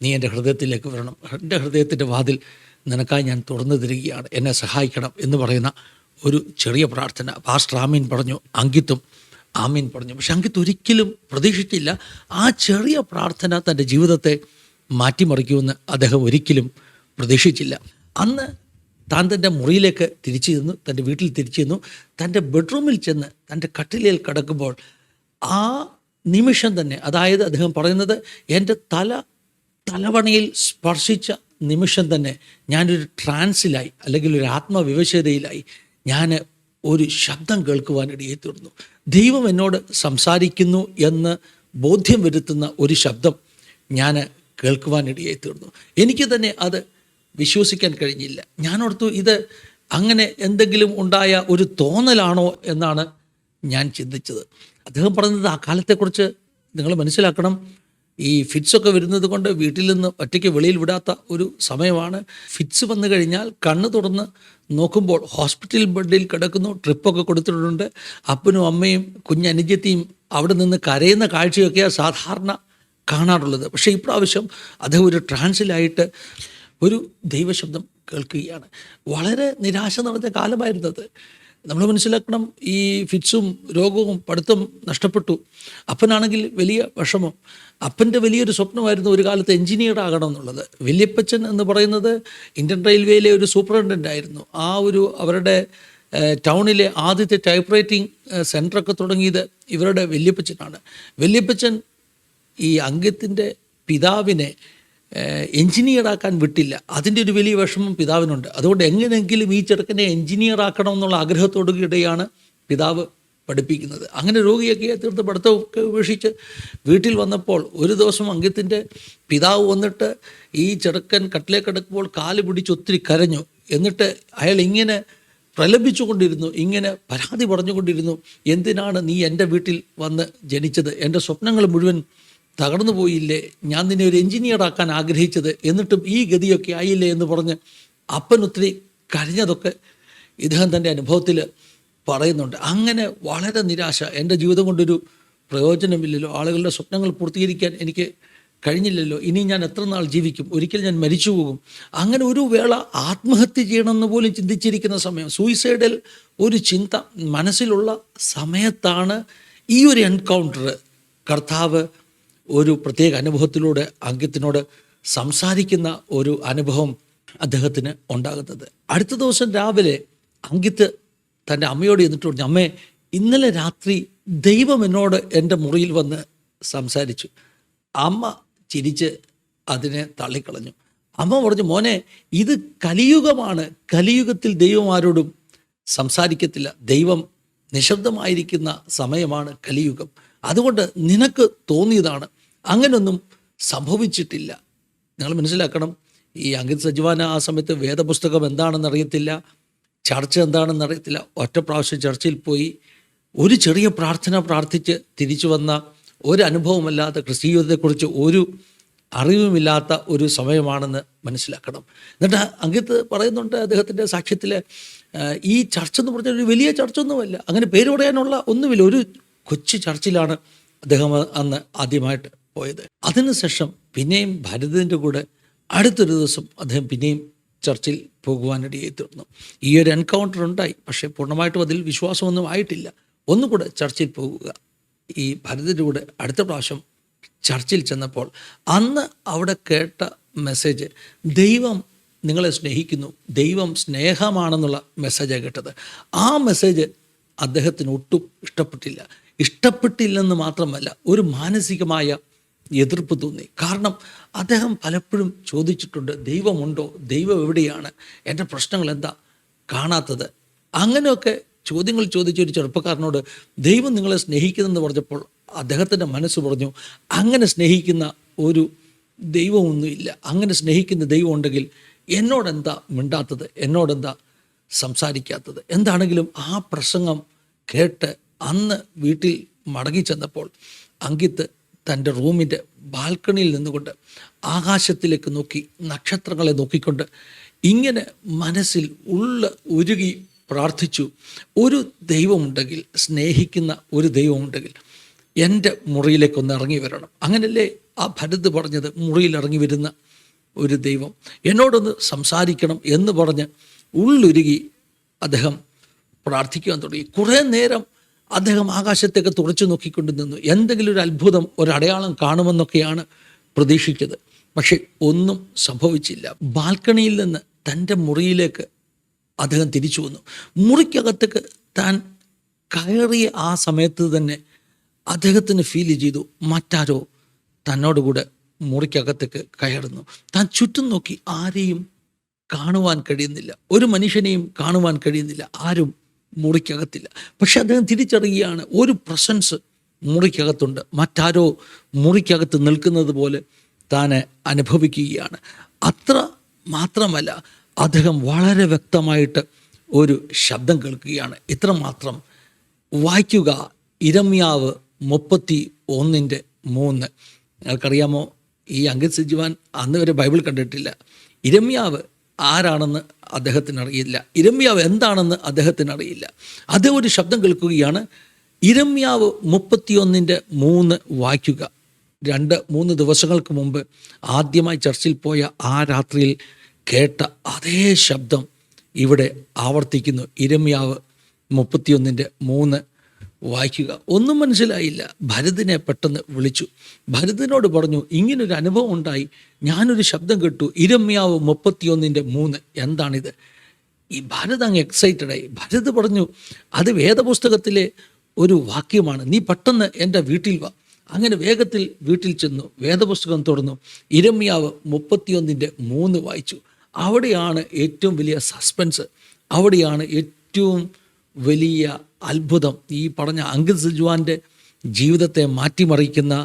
നീ എൻ്റെ ഹൃദയത്തിലേക്ക് വരണം, എൻ്റെ ഹൃദയത്തിൻ്റെ വാതിൽ നിനക്കായി ഞാൻ തുറന്നു തരികയാണ്, എന്നെ സഹായിക്കണം എന്ന് പറയുന്ന ഒരു ചെറിയ പ്രാർത്ഥന. പാസ്റ്റർ ആമീൻ പറഞ്ഞു, അങ്കിത്തും ആമീൻ പറഞ്ഞു. പക്ഷെ അങ്കിത്ത് ഒരിക്കലും പ്രതീക്ഷിച്ചില്ല ആ ചെറിയ പ്രാർത്ഥന തൻ്റെ ജീവിതത്തെ മാറ്റിമറിക്കുമെന്ന് അദ്ദേഹം ഒരിക്കലും പ്രതീക്ഷിച്ചില്ല. അന്ന് താൻ തൻ്റെ മുറിയിലേക്ക് തിരിച്ചു ചെന്നു, തൻ്റെ വീട്ടിൽ തിരിച്ചു ചെന്നു. തൻ്റെ ബെഡ്റൂമിൽ ചെന്ന് തൻ്റെ കട്ടിലിൽ കിടക്കുമ്പോൾ ആ നിമിഷം തന്നെ, അതായത് അദ്ദേഹം പറയുന്നത്, എൻ്റെ തലവണയിൽ സ്പർശിച്ച നിമിഷം തന്നെ ഞാനൊരു ട്രാൻസിലായി, അല്ലെങ്കിൽ ഒരു ആത്മവിവശതയിലായി. ഞാൻ ഒരു ശബ്ദം കേൾക്കുവാനിടയായി തീർന്നു. ദൈവം എന്നോട് സംസാരിക്കുന്നു എന്ന് ബോധ്യം വരുത്തുന്ന ഒരു ശബ്ദം ഞാൻ കേൾക്കുവാനിടയായി തീർന്നു. എനിക്ക് തന്നെ അത് വിശ്വസിക്കാൻ കഴിഞ്ഞില്ല. ഞാനോർത്തു, ഇത് അങ്ങനെ എന്തെങ്കിലും ഉണ്ടായ ഒരു തോന്നലാണോ എന്നാണ് ഞാൻ ചിന്തിച്ചത്. അദ്ദേഹം പറഞ്ഞത്, ആ കാലത്തെക്കുറിച്ച് നിങ്ങൾ മനസ്സിലാക്കണം, ഈ ഫിറ്റ്സൊക്കെ വരുന്നത് കൊണ്ട് വീട്ടിൽ നിന്ന് ഒറ്റയ്ക്ക് വെളിയിൽ വിടാത്ത ഒരു സമയമാണ്. ഫിറ്റ്സ് വന്നു കഴിഞ്ഞാൽ കണ്ണ് തുറന്ന് നോക്കുമ്പോൾ ഹോസ്പിറ്റൽ ബെഡിൽ കിടക്കുന്നു, ട്രിപ്പൊക്കെ കൊടുത്തിട്ടുണ്ട്. അപ്പനും അമ്മയും കുഞ്ഞനുജത്തിയും അവിടെ നിന്ന് കരയുന്ന കാഴ്ചയൊക്കെയാണ് സാധാരണ കാണാറുള്ളത്. പക്ഷേ ഇപ്രാവശ്യം അദ്ദേഹം ഒരു ട്രാൻസിലായിട്ട് ഒരു ദൈവശബ്ദം കേൾക്കുകയാണ്. വളരെ നിരാശ നിറഞ്ഞ കാലമായിരുന്നത്. നമ്മൾ മനസ്സിലാക്കണം, ഈ ഫിറ്റ്സും രോഗവും പഠിത്തം നഷ്ടപ്പെട്ടു. അപ്പനാണെങ്കിൽ വലിയ വിഷമം. അപ്പൻ്റെ വലിയൊരു സ്വപ്നമായിരുന്നു ഒരു കാലത്ത് എൻജിനീയർ ആകണം എന്നുള്ളത്. വല്യപ്പച്ചൻ എന്ന് പറയുന്നത് ഇന്ത്യൻ റെയിൽവേയിലെ ഒരു സൂപ്രണ്ടൻ്റ് ആയിരുന്നു. ആ ഒരു അവരുടെ ടൗണിലെ ആദ്യത്തെ ടൈപ്പ് റൈറ്റിംഗ് സെൻറ്ററൊക്കെ തുടങ്ങിയത് ഇവരുടെ വല്യപ്പച്ചനാണ്. വല്യപ്പച്ചൻ ഈ അങ്കിത്തിൻ്റെ പിതാവിനെ എൻജിനീയറാക്കാൻ വിട്ടില്ല. അതിൻ്റെ ഒരു വലിയ വിഷമം പിതാവിനുണ്ട്. അതുകൊണ്ട് എങ്ങനെയെങ്കിലും ഈ ചെറുക്കനെ എൻജിനീയർ ആക്കണം എന്നുള്ള ആഗ്രഹത്തോടുകൂടിയാണ് പിതാവ് പഠിപ്പിക്കുന്നത്. അങ്ങനെ രോഗിയൊക്കെ തീർത്ത് പഠിത്തമൊക്കെ ഉപേക്ഷിച്ച് വീട്ടിൽ വന്നപ്പോൾ ഒരു ദിവസം അങ്കിത്തിൻ്റെ പിതാവ് വന്നിട്ട് ഈ ചെറുക്കൻ കട്ടിലേക്ക് കിടക്കുമ്പോൾ കാല് പിടിച്ച് ഒത്തിരി കരഞ്ഞു. എന്നിട്ട് അയാൾ ഇങ്ങനെ പ്രലപിച്ചുകൊണ്ടിരുന്നു, ഇങ്ങനെ പരാതി പറഞ്ഞുകൊണ്ടിരുന്നു, എന്തിനാണ് നീ എൻ്റെ വീട്ടിൽ വന്ന് ജനിച്ചത്? എൻ്റെ സ്വപ്നങ്ങൾ മുഴുവൻ തകർന്നു പോയില്ലേ? ഞാൻ നിന്നെ ഒരു എൻജിനീയർ ആക്കാൻ ആഗ്രഹിച്ചത്, എന്നിട്ടും ഈ ഗതിയൊക്കെ ആയില്ലേ എന്ന് പറഞ്ഞ് അപ്പൻ ഒത്തിരി കരഞ്ഞതൊക്കെ ഇദ്ദേഹം തൻ്റെ അനുഭവത്തിൽ പറയുന്നുണ്ട്. അങ്ങനെ വളരെ നിരാശ, എൻ്റെ ജീവിതം കൊണ്ടൊരു പ്രയോജനമില്ലല്ലോ, ആളുകളുടെ സ്വപ്നങ്ങൾ പൂർത്തീകരിക്കാൻ എനിക്ക് കഴിഞ്ഞില്ലല്ലോ, ഇനി ഞാൻ എത്ര നാൾ ജീവിക്കും, ഒരിക്കൽ ഞാൻ മരിച്ചു പോകും. അങ്ങനെ ഒരു വേള ആത്മഹത്യ ചെയ്യണമെന്ന് പോലും ചിന്തിച്ചിരിക്കുന്ന സമയം, സൂയിസൈഡൽ ഒരു ചിന്ത മനസ്സിലുള്ള സമയത്താണ് ഈ ഒരു എൻകൗണ്ടർ കർത്താവ് ഒരു പ്രത്യേക അനുഭവത്തിലൂടെ അങ്കിത്തിനോട് സംസാരിക്കുന്ന ഒരു അനുഭവം അദ്ദേഹത്തിന് ഉണ്ടാകുന്നത്. അടുത്ത ദിവസം രാവിലെ അങ്കിത്ത് തൻ്റെ അമ്മയോട് എന്നിട്ട് പറഞ്ഞു, അമ്മേ, ഇന്നലെ രാത്രി ദൈവം എന്നോട് എൻ്റെ മുറിയിൽ വന്ന് സംസാരിച്ചു. അമ്മ ചിരിച്ച് അതിനെ തള്ളിക്കളഞ്ഞു. അമ്മ പറഞ്ഞു, മോനെ, ഇത് കലിയുഗമാണ്, കലിയുഗത്തിൽ ദൈവം ആരോടും സംസാരിക്കത്തില്ല, ദൈവം നിശബ്ദമായിരിക്കുന്ന സമയമാണ് കലിയുഗം, അതുകൊണ്ട് നിനക്ക് തോന്നിയതാണ്, അങ്ങനൊന്നും സംഭവിച്ചിട്ടില്ല. നിങ്ങൾ മനസ്സിലാക്കണം, ഈ അങ്കിത് സജ്വാന ആ സമയത്ത് വേദപുസ്തകം എന്താണെന്ന് അറിയത്തില്ല, ചർച്ച എന്താണെന്ന് അറിയത്തില്ല. ഒറ്റ പ്രാവശ്യം ചർച്ചയിൽ പോയി ഒരു ചെറിയ പ്രാർത്ഥന പ്രാർത്ഥിച്ച് തിരിച്ചു വന്ന ഒരു അനുഭവമല്ലാത്ത ക്രിസ്തീയതയെക്കുറിച്ച് ഒരു അറിവുമില്ലാത്ത ഒരു സമയമാണെന്ന് മനസ്സിലാക്കണം. എന്നിട്ട് അങ്കിത്ത് പറയുന്നുണ്ട് അദ്ദേഹത്തിൻ്റെ സാക്ഷ്യത്തിൽ, ഈ ചർച്ച എന്ന് പറഞ്ഞാൽ ഒരു വലിയ ചർച്ച ഒന്നുമല്ല, അങ്ങനെ പേര് പറയാനുള്ള ഒന്നുമില്ല, ഒരു കൊച്ചു ചർച്ചിലാണ് അദ്ദേഹം അന്ന് ആദ്യമായിട്ട് പോയത്. അതിനുശേഷം പിന്നെയും ഭരതൻ്റെ കൂടെ അടുത്തൊരു ദിവസം അദ്ദേഹം പിന്നെയും ചർച്ചിൽ പോകുവാനിടയായി തീർന്നു. ഈ ഒരു എൻകൗണ്ടർ ഉണ്ടായി, പക്ഷേ പൂർണ്ണമായിട്ടും അതിൽ വിശ്വാസമൊന്നും ആയിട്ടില്ല. ഒന്നുകൂടെ ചർച്ചിൽ പോകുക. ഈ ഭരതൻ്റെ കൂടെ അടുത്ത പ്രാവശ്യം ചർച്ചിൽ ചെന്നപ്പോൾ അന്ന് അവിടെ കേട്ട മെസ്സേജ്, ദൈവം നിങ്ങളെ സ്നേഹിക്കുന്നു, ദൈവം സ്നേഹമാണെന്നുള്ള മെസ്സേജാണ് കേട്ടത്. ആ മെസ്സേജ് അദ്ദേഹത്തിന് ഒട്ടും ഇഷ്ടപ്പെട്ടില്ലെന്ന് മാത്രമല്ല, ഒരു മാനസികമായ എതിർപ്പ് തോന്നി. കാരണം അദ്ദേഹം പലപ്പോഴും ചോദിച്ചിട്ടുണ്ട്, ദൈവമുണ്ടോ, ദൈവം എവിടെയാണ്, എൻ്റെ പ്രശ്നങ്ങൾ എന്താ കാണാത്തത്, അങ്ങനെയൊക്കെ ചോദ്യങ്ങൾ ചോദിച്ച ഒരു ചെറുപ്പക്കാരനോട് ദൈവം നിങ്ങളെ സ്നേഹിക്കുന്നെന്ന് പറഞ്ഞപ്പോൾ അദ്ദേഹത്തിൻ്റെ മനസ്സ് പറഞ്ഞു, അങ്ങനെ സ്നേഹിക്കുന്ന ഒരു ദൈവമൊന്നുമില്ല, അങ്ങനെ സ്നേഹിക്കുന്ന ദൈവം ഉണ്ടെങ്കിൽ എന്നോടെന്താ മിണ്ടാത്തത്, എന്നോടെന്താ സംസാരിക്കാത്തത്. എന്താണെങ്കിലും ആ പ്രസംഗം കേട്ട് അന്ന് വീട്ടിൽ മടങ്ങി ചെന്നപ്പോൾ അങ്കിത്ത് തൻ്റെ റൂമിൻ്റെ ബാൽക്കണിയിൽ നിന്നുകൊണ്ട് ആകാശത്തിലേക്ക് നോക്കി, നക്ഷത്രങ്ങളെ നോക്കിക്കൊണ്ട് ഇങ്ങനെ മനസ്സിൽ ഉരുകി പ്രാർത്ഥിച്ചു, ഒരു ദൈവമുണ്ടെങ്കിൽ, സ്നേഹിക്കുന്ന ഒരു ദൈവമുണ്ടെങ്കിൽ എൻ്റെ മുറിയിലേക്കൊന്ന് ഇറങ്ങി വരണം. അങ്ങനല്ലേ ആ ഭരത് പറഞ്ഞത്, മുറിയിൽ ഇറങ്ങി വരുന്ന ഒരു ദൈവം എന്നോടൊന്ന് സംസാരിക്കണം എന്ന് പറഞ്ഞ് ഉള്ളുരുകി അദ്ദേഹം പ്രാർത്ഥിക്കുവാൻ തുടങ്ങി. കുറേ നേരം അദ്ദേഹം ആകാശത്തേക്ക് തുറച്ചു നോക്കിക്കൊണ്ട് നിന്നു. എന്തെങ്കിലും ഒരു അത്ഭുതം, ഒരടയാളം കാണുമെന്നൊക്കെയാണ് പ്രതീക്ഷിച്ചത്. പക്ഷെ ഒന്നും സംഭവിച്ചില്ല. ബാൽക്കണിയിൽ നിന്ന് തൻ്റെ മുറിയിലേക്ക് അദ്ദേഹം തിരിച്ചു വന്നു. മുറിക്കകത്തേക്ക് താൻ കയറിയ ആ സമയത്ത് തന്നെ അദ്ദേഹത്തിന് ഫീൽ ചെയ്തു, മറ്റാരോ തന്നോടുകൂടെ മുറിക്കകത്തേക്ക് കയറുന്നു. താൻ ചുറ്റും നോക്കി, ആരെയും കാണുവാൻ കഴിയുന്നില്ല, ഒരു മനുഷ്യനെയും കാണുവാൻ കഴിയുന്നില്ല, ആരും മുറിക്കകത്തില്ല. പക്ഷെ അദ്ദേഹം തിരിച്ചറിയുകയാണ്, ഒരു പ്രസൻസ് മുറിക്കകത്തുണ്ട്, മറ്റാരോ മുറിക്കകത്ത് നിൽക്കുന്നത് പോലെ താൻ അനുഭവിക്കുകയാണ്. അത്ര മാത്രമല്ല, അദ്ദേഹം വളരെ വ്യക്തമായിട്ട് ഒരു ശബ്ദം കേൾക്കുകയാണ്. ഇത്രമാത്രം വായിക്കുക, ഇരമ്യാവ് 31:3. നിങ്ങൾക്കറിയാമോ, ഈ അങ്കിത് സജ്വാൻ അന്ന് വരെ ബൈബിൾ കണ്ടിട്ടില്ല. ഇരമ്യാവ് ആരാണെന്ന് അദ്ദേഹത്തിന് അറിയില്ല, ഇരമ്യാവ് എന്താണെന്ന് അദ്ദേഹത്തിന് അറിയില്ല. അദ്ദേഹം ഒരു ശബ്ദം കേൾക്കുകയാണ്. ഇരമ്യാവ് 31:3 വായിക്കുക. 2-3 ദിവസങ്ങൾക്ക് മുമ്പ് ആദ്യമായി ചർച്ചിൽ പോയ ആ രാത്രിയിൽ കേട്ട അതേ ശബ്ദം ഇവിടെ ആവർത്തിക്കുന്നു. ഇരമ്യാവ് 31:3 വായിക്കുക. ഒന്നും മനസ്സിലായില്ല. ഭരതിനെ പെട്ടെന്ന് വിളിച്ചു. ഭരതിനോട് പറഞ്ഞു, ഇങ്ങനൊരു അനുഭവം ഉണ്ടായി, ഞാനൊരു ശബ്ദം കേട്ടു, ഇരമ്യാവ് 31:3. എന്താണിത്? ഈ ഭരത് അങ്ങ് എക്സൈറ്റഡായി. ഭരത് പറഞ്ഞു, അത് വേദപുസ്തകത്തിലെ ഒരു വാക്യമാണ്, നീ പെട്ടെന്ന് എൻ്റെ വീട്ടിൽ വാ. അങ്ങനെ വേഗത്തിൽ വീട്ടിൽ ചെന്നു, വേദപുസ്തകം തുറന്നു, ഇരമ്യാവ് 31:3 വായിച്ചു. അവിടെയാണ് ഏറ്റവും വലിയ സസ്പെൻസ്, അവിടെയാണ് ഏറ്റവും വലിയ അത്ഭുതം. ഈ പറഞ്ഞ അങ്കിത് സജ്വാൻ്റെ ജീവിതത്തെ മാറ്റിമറിക്കുന്ന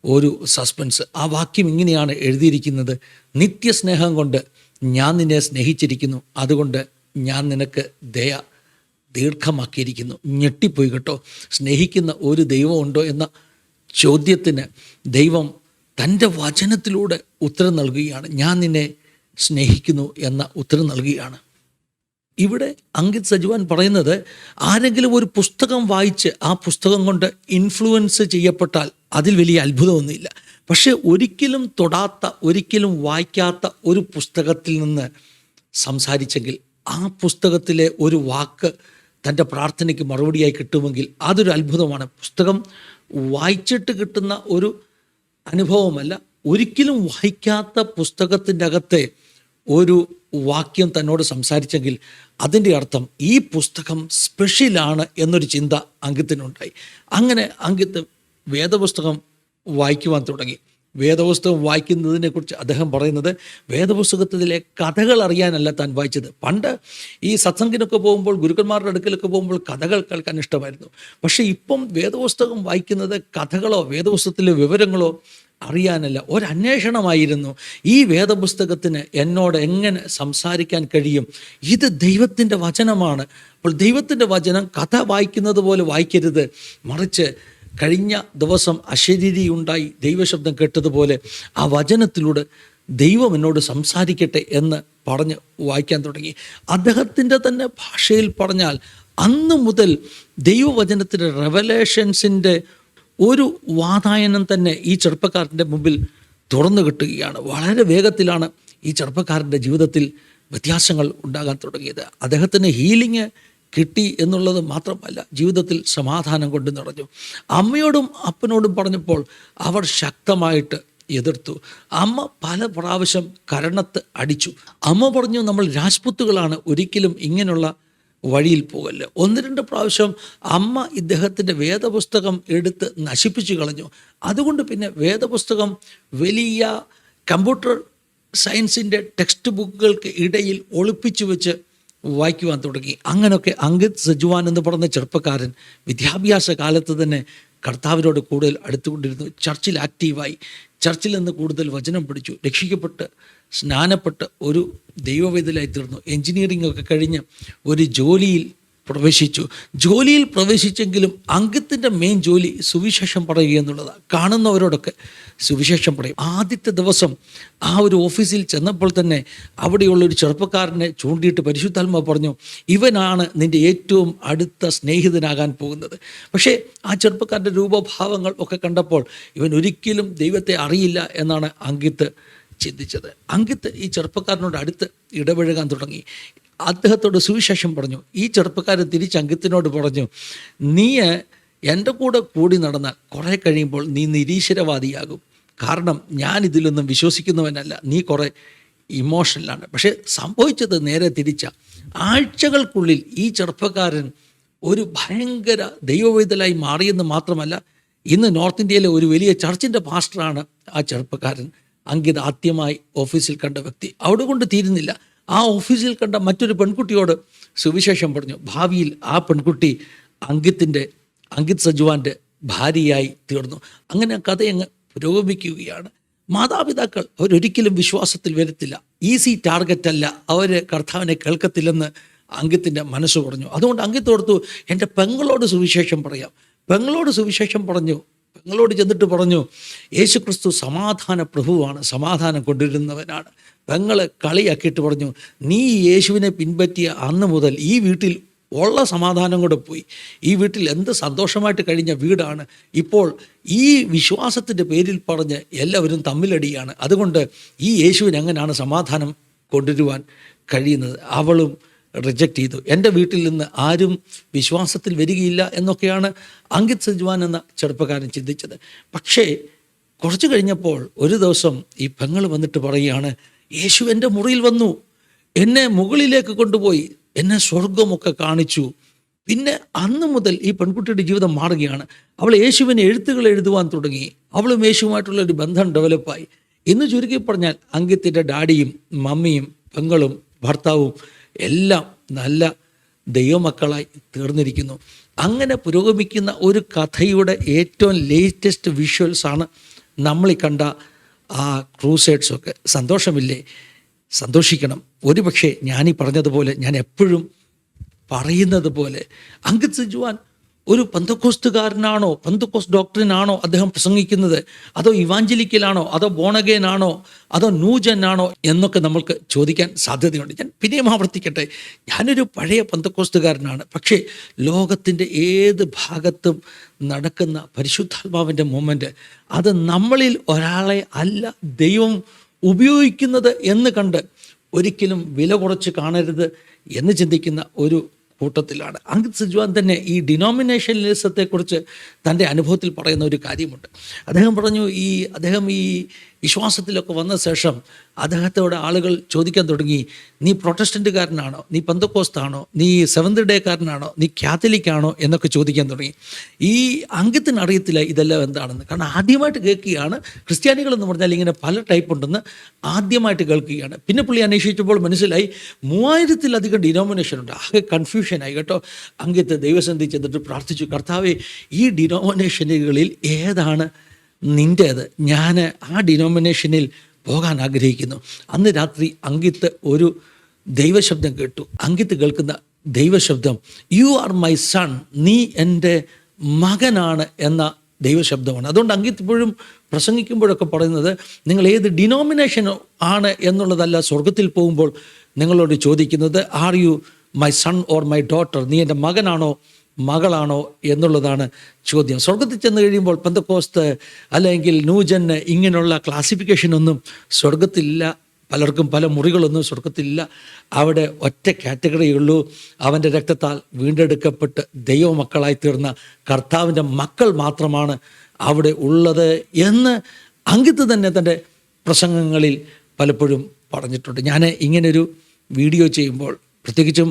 ഒരു സസ്പെൻസ്. ആ വാക്യം ഇങ്ങനെയാണ് എഴുതിയിരിക്കുന്നത്, നിത്യസ്നേഹം കൊണ്ട് ഞാൻ നിന്നെ സ്നേഹിച്ചിരിക്കുന്നു, അതുകൊണ്ട് ഞാൻ നിനക്ക് ദയ ദീർഘമാക്കിയിരിക്കുന്നു. ഞെട്ടിപ്പോയി കേട്ടോ. സ്നേഹിക്കുന്ന ഒരു ദൈവമുണ്ടോ എന്ന ചോദ്യത്തിന് ദൈവം തൻ്റെ വചനത്തിലൂടെ ഉത്തരം നൽകുകയാണ്. ഞാൻ നിന്നെ സ്നേഹിക്കുന്നു എന്ന ഉത്തരം നൽകുകയാണ്. ഇവിടെ അങ്കിത് സജുവാൻ പറയുന്നത്, ആരെങ്കിലും ഒരു പുസ്തകം വായിച്ച് ആ പുസ്തകം കൊണ്ട് ഇൻഫ്ലുവൻസ് ചെയ്യപ്പെട്ടാൽ അതിൽ വലിയ അത്ഭുതമൊന്നുമില്ല. പക്ഷേ ഒരിക്കലും തൊടാത്ത, ഒരിക്കലും വായിക്കാത്ത ഒരു പുസ്തകത്തിൽ നിന്ന് സംസാരിച്ചെങ്കിൽ, ആ പുസ്തകത്തിലെ ഒരു വാക്ക് തൻ്റെ പ്രാർത്ഥനയ്ക്ക് മറുപടിയായി കിട്ടുമെങ്കിൽ അതൊരു അത്ഭുതമാണ്. പുസ്തകം വായിച്ചിട്ട് കിട്ടുന്ന ഒരു അനുഭവമല്ല, ഒരിക്കലും വായിക്കാത്ത പുസ്തകത്തിൻ്റെ അകത്തെ ഒരു വാക്യം തന്നോട് സംസാരിച്ചെങ്കിൽ അതിൻ്റെ അർത്ഥം ഈ പുസ്തകം സ്പെഷ്യലാണ് എന്നൊരു ചിന്ത അങ്കിത്തിനുണ്ടായി. അങ്ങനെ അങ്കിത്ത് വേദപുസ്തകം വായിക്കുവാൻ തുടങ്ങി. വേദപുസ്തകം വായിക്കുന്നതിനെക്കുറിച്ച് അദ്ദേഹം പറയുന്നത്, വേദപുസ്തകത്തിലെ കഥകൾ അറിയാനല്ല താൻ വായിച്ചത്. പണ്ട് ഈ സത്സംഗിനൊക്കെ പോകുമ്പോൾ, ഗുരുക്കന്മാരുടെ അടുക്കലൊക്കെ പോകുമ്പോൾ കഥകൾ കേൾക്കാൻ ഇഷ്ടമായിരുന്നു. പക്ഷേ ഇപ്പം വേദപുസ്തകം വായിക്കുന്നത് കഥകളോ വേദപുസ്തകത്തിലെ വിവരങ്ങളോ അറിയാനല്ല, ഒരന്വേഷണമായിരുന്നു. ഈ വേദപുസ്തകത്തിന് എന്നോട് എങ്ങനെ സംസാരിക്കാൻ കഴിയും? ഇത് ദൈവത്തിൻ്റെ വചനമാണ്. അപ്പോൾ ദൈവത്തിൻ്റെ വചനം കഥ വായിക്കുന്നത് പോലെ വായിക്കരുത്, മറിച്ച് കഴിഞ്ഞ ദിവസം അശരീരിയുണ്ടായി ദൈവശബ്ദം കേട്ടതുപോലെ ആ വചനത്തിലൂടെ ദൈവം എന്നോട് സംസാരിക്കട്ടെ എന്ന് പറഞ്ഞ് വായിക്കാൻ തുടങ്ങി. അദ്ദേഹത്തിൻ്റെ തന്നെ ഭാഷയിൽ പറഞ്ഞാൽ അന്ന് മുതൽ ദൈവവചനത്തിൻ്റെ റെവലേഷൻസിൻ്റെ ഒരു വാതായനം തന്നെ ഈ ചെറുപ്പക്കാരൻ്റെ മുമ്പിൽ തുറന്നു കിട്ടുകയാണ്. വളരെ വേഗത്തിലാണ് ഈ ചെറുപ്പക്കാരൻ്റെ ജീവിതത്തിൽ വ്യത്യാസങ്ങൾ ഉണ്ടാകാൻ തുടങ്ങിയത്. അദ്ദേഹത്തിന് ഹീലിംഗ് കിട്ടി എന്നുള്ളത് മാത്രമല്ല, ജീവിതത്തിൽ സമാധാനം കൊണ്ട് നിറഞ്ഞു. അമ്മയോടും അപ്പനോടും പറഞ്ഞപ്പോൾ അവർ ശക്തമായിട്ട് എതിർത്തു. അമ്മ പല പ്രാവശ്യം കരണത്ത് അടിച്ചു. അമ്മ പറഞ്ഞു, നമ്മൾ രാജ്പുത്തുകളാണ്, ഒരിക്കലും ഇങ്ങനെയുള്ള വഴിയിൽ പോകല്ല. 1-2 പ്രാവശ്യം അമ്മ ഇദ്ദേഹത്തിൻ്റെ വേദപുസ്തകം എടുത്ത് നശിപ്പിച്ചു കളഞ്ഞു. അതുകൊണ്ട് പിന്നെ വേദപുസ്തകം വലിയ കമ്പ്യൂട്ടർ സയൻസിൻ്റെ ടെക്സ്റ്റ് ബുക്കുകൾക്ക് ഇടയിൽ ഒളിപ്പിച്ചു വെച്ച് വായിക്കുവാൻ തുടങ്ങി. അങ്ങനെയൊക്കെ അങ്കിത് സജുവാൻ എന്ന് പറഞ്ഞ ചെറുപ്പക്കാരൻ വിദ്യാഭ്യാസ കാലത്ത് തന്നെ കർത്താവിനോട് കൂടുതൽ അടുത്തുകൊണ്ടിരുന്നു. ചർച്ചിൽ ആക്റ്റീവായി, ചർച്ചിൽ നിന്ന് കൂടുതൽ വചനം പഠിച്ചു, രക്ഷിക്കപ്പെട്ട് സ്നാനപ്പെട്ട് ഒരു ദൈവവേദലായി തീർന്നു. എൻജിനീയറിംഗ് ഒക്കെ കഴിഞ്ഞ് ഒരു ജോലിയിൽ പ്രവേശിച്ചു. ജോലിയിൽ പ്രവേശിച്ചെങ്കിലും അങ്കിത്തിൻ്റെ മെയിൻ ജോലി സുവിശേഷം പറയുക എന്നുള്ളതാണ്. കാണുന്നവരോടൊക്കെ സുവിശേഷം പറയും. ആദ്യത്തെ ദിവസം ആ ഒരു ഓഫീസിൽ ചെന്നപ്പോൾ തന്നെ അവിടെയുള്ളൊരു ചെറുപ്പക്കാരനെ ചൂണ്ടിയിട്ട് പരിശുദ്ധാത്മാവ് പറഞ്ഞു, ഇവനാണ് നിൻ്റെ ഏറ്റവും അടുത്ത സ്നേഹിതനാകാൻ പോകുന്നത്. പക്ഷേ ആ ചെറുപ്പക്കാരൻ്റെ രൂപഭാവങ്ങൾ ഒക്കെ കണ്ടപ്പോൾ ഇവൻ ഒരിക്കലും ദൈവത്തെ അറിയില്ല എന്നാണ് അങ്കിത്ത് ചിന്തിച്ചത്. അങ്കിത്ത് ഈ ചെറുപ്പക്കാരനോട് അടുത്ത് ഇടപഴകാൻ തുടങ്ങി. അദ്ദേഹത്തോട് സുവിശേഷം പറഞ്ഞു. ഈ ചെറുപ്പക്കാരൻ തിരിച്ച് അങ്കിത്തിനോട് പറഞ്ഞു, നീ എൻ്റെ കൂടെ കൂടി നടന്നാൽ കുറേ കഴിയുമ്പോൾ നീ നിരീശ്വരവാദിയാകും. കാരണം ഞാൻ ഇതിലൊന്നും വിശ്വസിക്കുന്നവനല്ല, നീ കുറേ ഇമോഷണലാണ്. പക്ഷേ സംഭവിച്ചത് നേരെ തിരിച്ച. ആഴ്ചകൾക്കുള്ളിൽ ഈ ചെറുപ്പക്കാരൻ ഒരു ഭയങ്കര ദൈവവേദലായി മാറിയെന്ന് മാത്രമല്ല, ഇന്ന് നോർത്ത് ഇന്ത്യയിലെ ഒരു വലിയ ചർച്ചിൻ്റെ പാസ്റ്ററാണ് ആ ചെറുപ്പക്കാരൻ. അങ്കിത് ആദ്യമായി ഓഫീസിൽ കണ്ട വ്യക്തി. അവിടെ കൊണ്ട് തീരുന്നില്ല. ആ ഓഫീസിൽ കണ്ട മറ്റൊരു പെൺകുട്ടിയോട് സുവിശേഷം പറഞ്ഞു. ഭാവിയിൽ ആ പെൺകുട്ടി അങ്കിത് സജുവാൻ്റെ ഭാര്യയായി തീർന്നു. അങ്ങനെ ആ കഥയങ്ങ് പുരോഗമിക്കുകയാണ്. മാതാപിതാക്കൾ അവരൊരിക്കലും വിശ്വാസത്തിൽ വരത്തില്ല, ഈസി ടാർഗറ്റ് അല്ല, അവർ കർത്താവിനെ കേൾക്കത്തില്ലെന്ന് അങ്കിത്തിൻ്റെ മനസ്സ് പറഞ്ഞു. അതുകൊണ്ട് അങ്കിത്ത് ഓർത്തു, എൻ്റെ പെങ്ങളോട് സുവിശേഷം പറയാം. പെങ്ങളോട് സുവിശേഷം പറഞ്ഞു. പെങ്ങളോട് ചെന്നിട്ട് പറഞ്ഞു, യേശുക്രിസ്തു സമാധാന പ്രഭുവാണ്, സമാധാനം കൊണ്ടുവരുന്നവനാണ്. പെങ്ങളെ കളിയാക്കിയിട്ട് പറഞ്ഞു, നീ യേശുവിനെ പിൻപറ്റിയ അന്ന് മുതൽ ഈ വീട്ടിൽ ഉള്ള സമാധാനം കൂടെ പോയി. ഈ വീട്ടിൽ എന്ത് സന്തോഷമായിട്ട് കഴിഞ്ഞ വീടാണ്. ഇപ്പോൾ ഈ വിശ്വാസത്തിൻ്റെ പേരിൽ പറഞ്ഞ് എല്ലാവരും തമ്മിലടിയാണ്. അതുകൊണ്ട് ഈ യേശുവിന് എങ്ങനെയാണ് സമാധാനം കൊണ്ടുവരുവാൻ കഴിയുന്നത്? അവളും റിജക്റ്റ് ചെയ്തു. എൻ്റെ വീട്ടിൽ നിന്ന് ആരും വിശ്വാസത്തിൽ വരികയില്ല എന്നൊക്കെയാണ് അങ്കിത് സജുവാൻ എന്ന ചെറുപ്പക്കാരൻ ചിന്തിച്ചത്. പക്ഷേ കുറച്ച് കഴിഞ്ഞപ്പോൾ ഒരു ദിവസം ഈ പെങ്ങൾ വന്നിട്ട് പറയുകയാണ്, യേശു എൻ്റെ മുറിയിൽ വന്നു, എന്നെ മുകളിലേക്ക് കൊണ്ടുപോയി, എന്നെ സ്വർഗമൊക്കെ കാണിച്ചു. പിന്നെ അന്ന് മുതൽ ഈ പെൺകുട്ടിയുടെ ജീവിതം മാറുകയാണ്. അവൾ യേശുവിനെ എഴുത്തുകൾ എഴുതുവാൻ തുടങ്ങി. അവളും യേശുവുമായിട്ടുള്ളൊരു ബന്ധം ഡെവലപ്പായി. ഇന്ന് ചുരുക്കി പറഞ്ഞാൽ അങ്കിത്തിൻ്റെ ഡാഡിയും മമ്മിയും പെങ്ങളും ഭർത്താവും എല്ലാം നല്ല ദൈവമക്കളായി തീർന്നിരിക്കുന്നു. അങ്ങനെ പുരോഗമിക്കുന്ന ഒരു കഥയുടെ ഏറ്റവും ലേറ്റസ്റ്റ് വിഷ്വൽസാണ് നമ്മൾ ഈ കണ്ട ആ ക്രൂസൈഡ്സൊക്കെ. സന്തോഷമില്ലേ? സന്തോഷിക്കണം. ഒരുപക്ഷെ ഞാനീ പറഞ്ഞതുപോലെ, ഞാൻ എപ്പോഴും പറയുന്നത് പോലെ, അങ്കിത് സജുവാൻ ഒരു പന്തക്കോസ്തുകാരനാണോ, പന്തക്കോസ് ഡോക്ടറിനാണോ അദ്ദേഹം പ്രസംഗിക്കുന്നത്, അതോ ഇവാഞ്ചലിക്കലാണോ, അതോ ബോണഗേനാണോ, അതോ നൂജനാണോ എന്നൊക്കെ നമ്മൾക്ക് ചോദിക്കാൻ സാധ്യതയുണ്ട്. ഞാൻ പിന്നെയും ആവർത്തിക്കട്ടെ, ഞാനൊരു പഴയ പന്തക്കോസ്തുകാരനാണ്. പക്ഷേ ലോകത്തിൻ്റെ ഏത് ഭാഗത്തും നടക്കുന്ന പരിശുദ്ധാത്മാവിൻ്റെ മൂവ്മെൻറ്റ് അത് നമ്മളിൽ ഒരാളെ അല്ല ദൈവം ഉപയോഗിക്കുന്നത് എന്ന് കണ്ട് ഒരിക്കലും വില കുറച്ച് കാണരുത് എന്ന് ചിന്തിക്കുന്ന ഒരു കൂട്ടത്തിലാണ്. അങ്കിത് സജ്വാൻ തന്നെ ഈ ഡിനോമിനേഷനലിസത്തെക്കുറിച്ച് തൻ്റെ അനുഭവത്തിൽ പറയുന്ന ഒരു കാര്യമുണ്ട്. അദ്ദേഹം പറഞ്ഞു, അദ്ദേഹം ഈ വിശ്വാസത്തിലൊക്കെ വന്ന ശേഷം അദ്ദേഹത്തോട് ആളുകൾ ചോദിക്കാൻ തുടങ്ങി, നീ പ്രൊട്ടസ്റ്റൻറ്റുകാരനാണോ, നീ പെന്തക്കോസ്താണോ, നീ സെവന്ത് ഡേക്കാരനാണോ, നീ കാത്തലിക്കാണോ എന്നൊക്കെ ചോദിക്കാൻ തുടങ്ങി. ഈ അങ്കിത്തിന് അറിയത്തില്ല ഇതെല്ലാം എന്താണെന്ന്. കാരണം ആദ്യമായിട്ട് കേൾക്കുകയാണ്. ക്രിസ്ത്യാനികളെന്ന് പറഞ്ഞാൽ ഇങ്ങനെ പല ടൈപ്പ് ഉണ്ടെന്ന് ആദ്യമായിട്ട് കേൾക്കുകയാണ്. പിന്നെ പുള്ളി അന്വേഷിച്ചപ്പോൾ മനസ്സിലായി 3000-ലധികം ഡിനോമിനേഷൻ ഉണ്ട്. ആകെ കൺഫ്യൂഷനായി കേട്ടോ. അങ്കിത്ത് ദൈവസന്നിധി ചെന്നിട്ട് പ്രാർത്ഥിച്ചു, കർത്താവേ, ഈ ഡിനോമിനേഷനുകളിൽ ഏതാണ് നിൻ്റേത്? ഞാൻ ആ ഡിനോമിനേഷനിൽ പോകാൻ ആഗ്രഹിക്കുന്നു. അന്ന് രാത്രി അങ്കിത്ത് ഒരു ദൈവശബ്ദം കേട്ടു. അങ്കിത്ത് കേൾക്കുന്ന ദൈവശബ്ദം, യു ആർ മൈ സൺ, നീ എൻ്റെ മകനാണ് എന്ന ദൈവശബ്ദമാണ്. അതുകൊണ്ട് അങ്കിത്ത് ഇപ്പോഴും പ്രസംഗിക്കുമ്പോഴൊക്കെ പറയുന്നത്, നിങ്ങൾ ഏത് ഡിനോമിനേഷൻ ആണ് എന്നുള്ളതല്ല സ്വർഗത്തിൽ പോകുമ്പോൾ നിങ്ങളോട് ചോദിക്കുന്നത്, are you my son or my daughter, നീ എൻ്റെ മകനാണോ മകളാണോ എന്നുള്ളതാണ് ചോദ്യം. സ്വർഗത്തിൽ ചെന്ന് കഴിയുമ്പോൾ പെന്തക്കോസ്ത് അല്ലെങ്കിൽ നൂജന് ഇങ്ങനെയുള്ള ക്ലാസിഫിക്കേഷനൊന്നും സ്വർഗത്തിലില്ല. പലർക്കും പല മുറികളൊന്നും സ്വർഗത്തിലില്ല. അവിടെ ഒറ്റ കാറ്റഗറിയുള്ളൂ, അവൻ്റെ രക്തത്താൽ വീണ്ടെടുക്കപ്പെട്ട് ദൈവമക്കളായി തീർന്ന കർത്താവിൻ്റെ മക്കൾ മാത്രമാണ് അവിടെ ഉള്ളത് എന്ന് അങ്കിത്ത് തന്നെ തൻ്റെ പ്രസംഗങ്ങളിൽ പലപ്പോഴും പറഞ്ഞിട്ടുണ്ട്. ഞാൻ ഇങ്ങനൊരു വീഡിയോ ചെയ്യുമ്പോൾ, പ്രത്യേകിച്ചും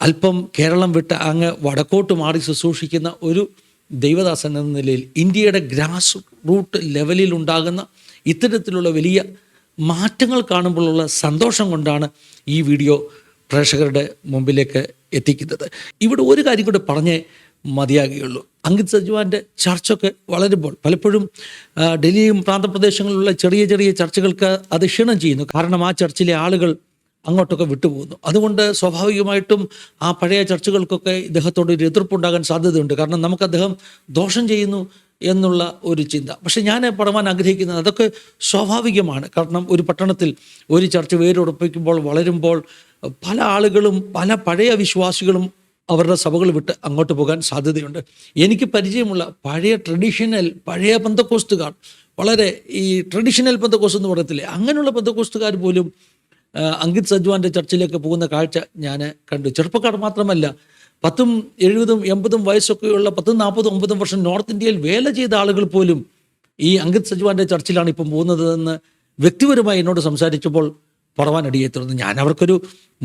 അല്പം കേരളം വിട്ട് അങ്ങ് വടക്കോട്ട് മാറി ശുശ്രൂഷിക്കുന്ന ഒരു ദൈവദാസൻ എന്ന നിലയിൽ ഇന്ത്യയുടെ ഗ്രാസ് റൂട്ട് ലെവലിൽ ഉണ്ടാകുന്ന ഇത്തരത്തിലുള്ള വലിയ മാറ്റങ്ങൾ കാണുമ്പോഴുള്ള സന്തോഷം കൊണ്ടാണ് ഈ വീഡിയോ പ്രേക്ഷകരുടെ മുമ്പിലേക്ക് എത്തിക്കുന്നത്. ഇവിടെ ഒരു കാര്യം കൂടെ പറഞ്ഞേ മതിയാകുകയുള്ളൂ. അങ്കിത് സജ്വാൻ്റെ ചർച്ചൊക്കെ വളരുമ്പോൾ പലപ്പോഴും ഡൽഹിയും പ്രാന്തപ്രദേശങ്ങളിലുള്ള ചെറിയ ചെറിയ ചർച്ചകൾക്ക് അത് ക്ഷീണം ചെയ്യുന്നു. കാരണം ആ ചർച്ചിലെ ആളുകൾ അങ്ങോട്ടൊക്കെ വിട്ടുപോകുന്നു. അതുകൊണ്ട് സ്വാഭാവികമായിട്ടും ആ പഴയ ചർച്ചകൾക്കൊക്കെ ഇദ്ദേഹത്തോട് ഒരു എതിർപ്പുണ്ടാകാൻ സാധ്യതയുണ്ട്. കാരണം നമുക്ക് അദ്ദേഹം ദോഷം ചെയ്യുന്നു എന്നുള്ള ഒരു ചിന്ത. പക്ഷെ ഞാൻ പറയാൻ ആഗ്രഹിക്കുന്നത് അതൊക്കെ സ്വാഭാവികമാണ്. കാരണം ഒരു പട്ടണത്തിൽ ഒരു ചർച്ച വേരുറപ്പിക്കുമ്പോൾ, വളരുമ്പോൾ പല ആളുകളും പല പഴയ വിശ്വാസികളും അവരുടെ സഭകൾ വിട്ട് അങ്ങോട്ട് പോകാൻ സാധ്യതയുണ്ട്. എനിക്ക് പരിചയമുള്ള പഴയ പെന്തക്കോസ്തുകാർ, വളരെ ഈ ട്രഡീഷണൽ പെന്തക്കോസ്റ്റ് എന്ന് പറയത്തില്ലേ, അങ്ങനെയുള്ള പെന്തക്കോസ്തുകാർ പോലും അങ്കിത് സജ്വാൻ്റെ ചർച്ചിലേക്ക് പോകുന്ന കാഴ്ച ഞാൻ കണ്ടു. ചെറുപ്പക്കാർ മാത്രമല്ല, 10, 70, 80 വയസ്സൊക്കെയുള്ള 10, 40, 50 വർഷം നോർത്ത് ഇന്ത്യയിൽ വേല ചെയ്ത ആളുകൾ പോലും ഈ അങ്കിത് സജ്വാൻ്റെ ചർച്ചിലാണ് ഇപ്പം പോകുന്നതെന്ന് വ്യക്തിപരമായി എന്നോട് സംസാരിച്ചപ്പോൾ പറവാനടിയെ തുടർന്ന് ഞാൻ അവർക്കൊരു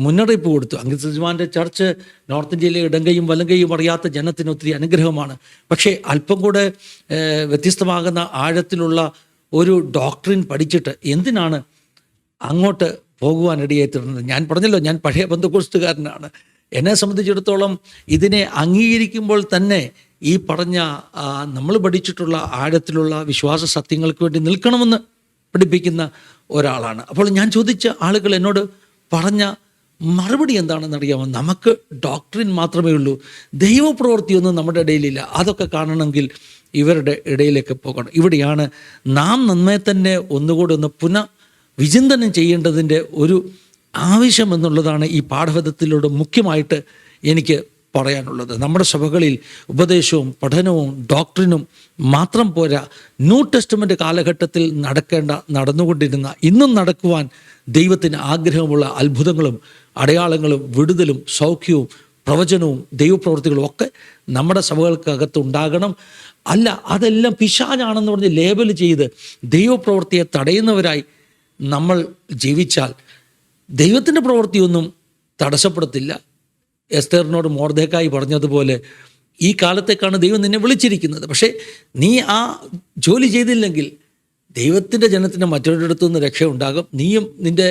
മുന്നറിയിപ്പ് കൊടുത്തു. അങ്കിത് സജ്വാൻ്റെ ചർച്ച് നോർത്ത് ഇന്ത്യയിലെ ഇടങ്കയും വലങ്കയും അറിയാത്ത ജനത്തിന് ഒത്തിരി അനുഗ്രഹമാണ്. പക്ഷേ അല്പം കൂടെ വ്യത്യസ്തമാകുന്ന ആഴത്തിലുള്ള ഒരു ഡോക്ട്രിൻ പഠിച്ചിട്ട് എന്തിനാണ് അങ്ങോട്ട് പോകുവാനിടയായി തീർന്നത്? ഞാൻ പറഞ്ഞല്ലോ, ഞാൻ പഴയ പെന്തക്കോസ്തുകാരനാണ്. എന്നെ സംബന്ധിച്ചിടത്തോളം ഇതിനെ അംഗീകരിക്കുമ്പോൾ തന്നെ ഈ പറഞ്ഞ നമ്മൾ പഠിച്ചിട്ടുള്ള ആഴത്തിലുള്ള വിശ്വാസ സത്യങ്ങൾക്ക് വേണ്ടി നിൽക്കണമെന്ന് പഠിപ്പിക്കുന്ന ഒരാളാണ്. അപ്പോൾ ഞാൻ ചോദിച്ച ആളുകൾ എന്നോട് പറഞ്ഞ മറുപടി എന്താണെന്നറിയാമോ? നമുക്ക് ഡോക്ട്രിൻ മാത്രമേ ഉള്ളൂ, ദൈവപ്രവൃത്തിയൊന്നും നമ്മുടെ ഇടയിലില്ല. അതൊക്കെ കാണണമെങ്കിൽ ഇവരുടെ ഇടയിലേക്ക് പോകണം. ഇവിടെയാണ് നാം നമ്മെ തന്നെ ഒന്നുകൂടെ ഒന്ന് വിചിന്തനം ചെയ്യേണ്ടതിൻ്റെ ഒരു ആവശ്യം എന്നുള്ളതാണ് ഈ പാഠപദ്ധതിയിലൂടെ മുഖ്യമായിട്ട് എനിക്ക് പറയാനുള്ളത്. നമ്മുടെ സഭകളിൽ ഉപദേശവും പഠനവും ഡോക്ട്രിനും മാത്രം പോരാ, ന്യൂ ടെസ്റ്റ്മെൻ്റ് കാലഘട്ടത്തിൽ നടന്നുകൊണ്ടിരുന്ന ഇന്നും നടക്കുവാൻ ദൈവത്തിന് ആഗ്രഹമുള്ള അത്ഭുതങ്ങളും അടയാളങ്ങളും വിടുതലും സൗഖ്യവും പ്രവചനവും ദൈവപ്രവൃത്തികളും ഒക്കെ നമ്മുടെ സഭകൾക്കകത്ത് ഉണ്ടാകണം. അല്ല, അതെല്ലാം പിശാചാണെന്ന് പറഞ്ഞ് ലേബൽ ചെയ്ത് ദൈവപ്രവൃത്തിയെ തടയുന്നവരായി നമ്മൾ ജീവിച്ചാൽ ദൈവത്തിൻ്റെ പ്രവൃത്തിയൊന്നും തടസ്സപ്പെടത്തില്ല. എസ്തേറിനോട് മൊർദെഖായി പറഞ്ഞതുപോലെ ഈ കാലത്തേക്കാണ് ദൈവം നിന്നെ വിളിച്ചിരിക്കുന്നത്. പക്ഷേ നീ ആ ജോലി ചെയ്തില്ലെങ്കിൽ ദൈവത്തിൻ്റെ ജനത്തിന് മറ്റൊരിടത്തു നിന്ന് രക്ഷ ഉണ്ടാകും. നീയും നിൻ്റെ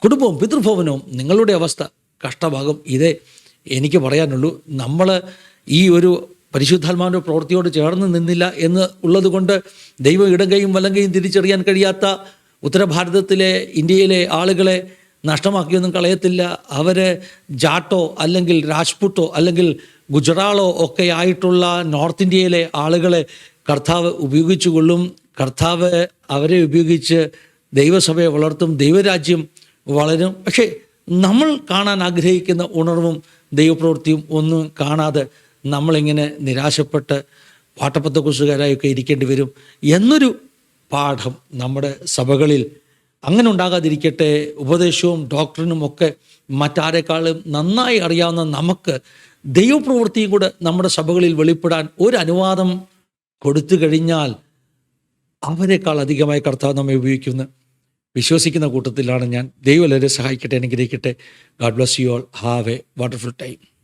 കുടുംബവും പിതൃഭവനവും നിങ്ങളുടെ അവസ്ഥ കഷ്ടമാകും. ഇതേ എനിക്ക് പറയാനുള്ളൂ. നമ്മൾ ഈ ഒരു പരിശുദ്ധാത്മാവിൻ്റെ പ്രവൃത്തിയോട് ചേർന്ന് നിന്നില്ല എന്ന് ഉള്ളത് കൊണ്ട് ദൈവം ഇടങ്കയും വലങ്കയും തിരിച്ചറിയാൻ കഴിയാത്ത ഉത്തരഭാരതത്തിലെ ഇന്ത്യയിലെ ആളുകളെ നഷ്ടമാക്കിയൊന്നും കളയത്തില്ല. അവർ ജാട്ടോ അല്ലെങ്കിൽ രാജ്പുട്ടോ അല്ലെങ്കിൽ ഗുജറാളോ ഒക്കെ ആയിട്ടുള്ള നോർത്ത് ഇന്ത്യയിലെ ആളുകളെ കർത്താവ് ഉപയോഗിച്ചുകൊള്ളും. കർത്താവ് അവരെ ഉപയോഗിച്ച് ദൈവസഭയെ വളർത്തും, ദൈവരാജ്യം വളരും. പക്ഷേ നമ്മൾ കാണാൻ ആഗ്രഹിക്കുന്ന ഉണർവും ദൈവപ്രവൃത്തിയും ഒന്നും കാണാതെ നമ്മളിങ്ങനെ നിരാശപ്പെട്ട് പാട്ടപ്പത്തക്കുസുകാരായൊക്കെ ഇരിക്കേണ്ടി വരും എന്നൊരു പാഠം നമ്മുടെ സഭകളിൽ അങ്ങനെ ഉണ്ടാകാതിരിക്കട്ടെ. ഉപദേശവും ഡോക്ടറിനും ഒക്കെ മറ്റാരെക്കാളും നന്നായി അറിയാവുന്ന നമുക്ക് ദൈവപ്രവൃത്തിയും കൂടെ നമ്മുടെ സഭകളിൽ വെളിപ്പെടാൻ ഒരു അനുവാദം കൊടുത്തു കഴിഞ്ഞാൽ അവരെക്കാൾ അധികമായി കർത്താവ് നമ്മെ ഉപയോഗിക്കുന്ന വിശ്വസിക്കുന്ന കൂട്ടത്തിലാണ് ഞാൻ. ദൈവം എല്ലാവരെയും സഹായിക്കട്ടെ, അനുഗ്രഹിക്കട്ടെ. God bless you all. Have A wonderful time.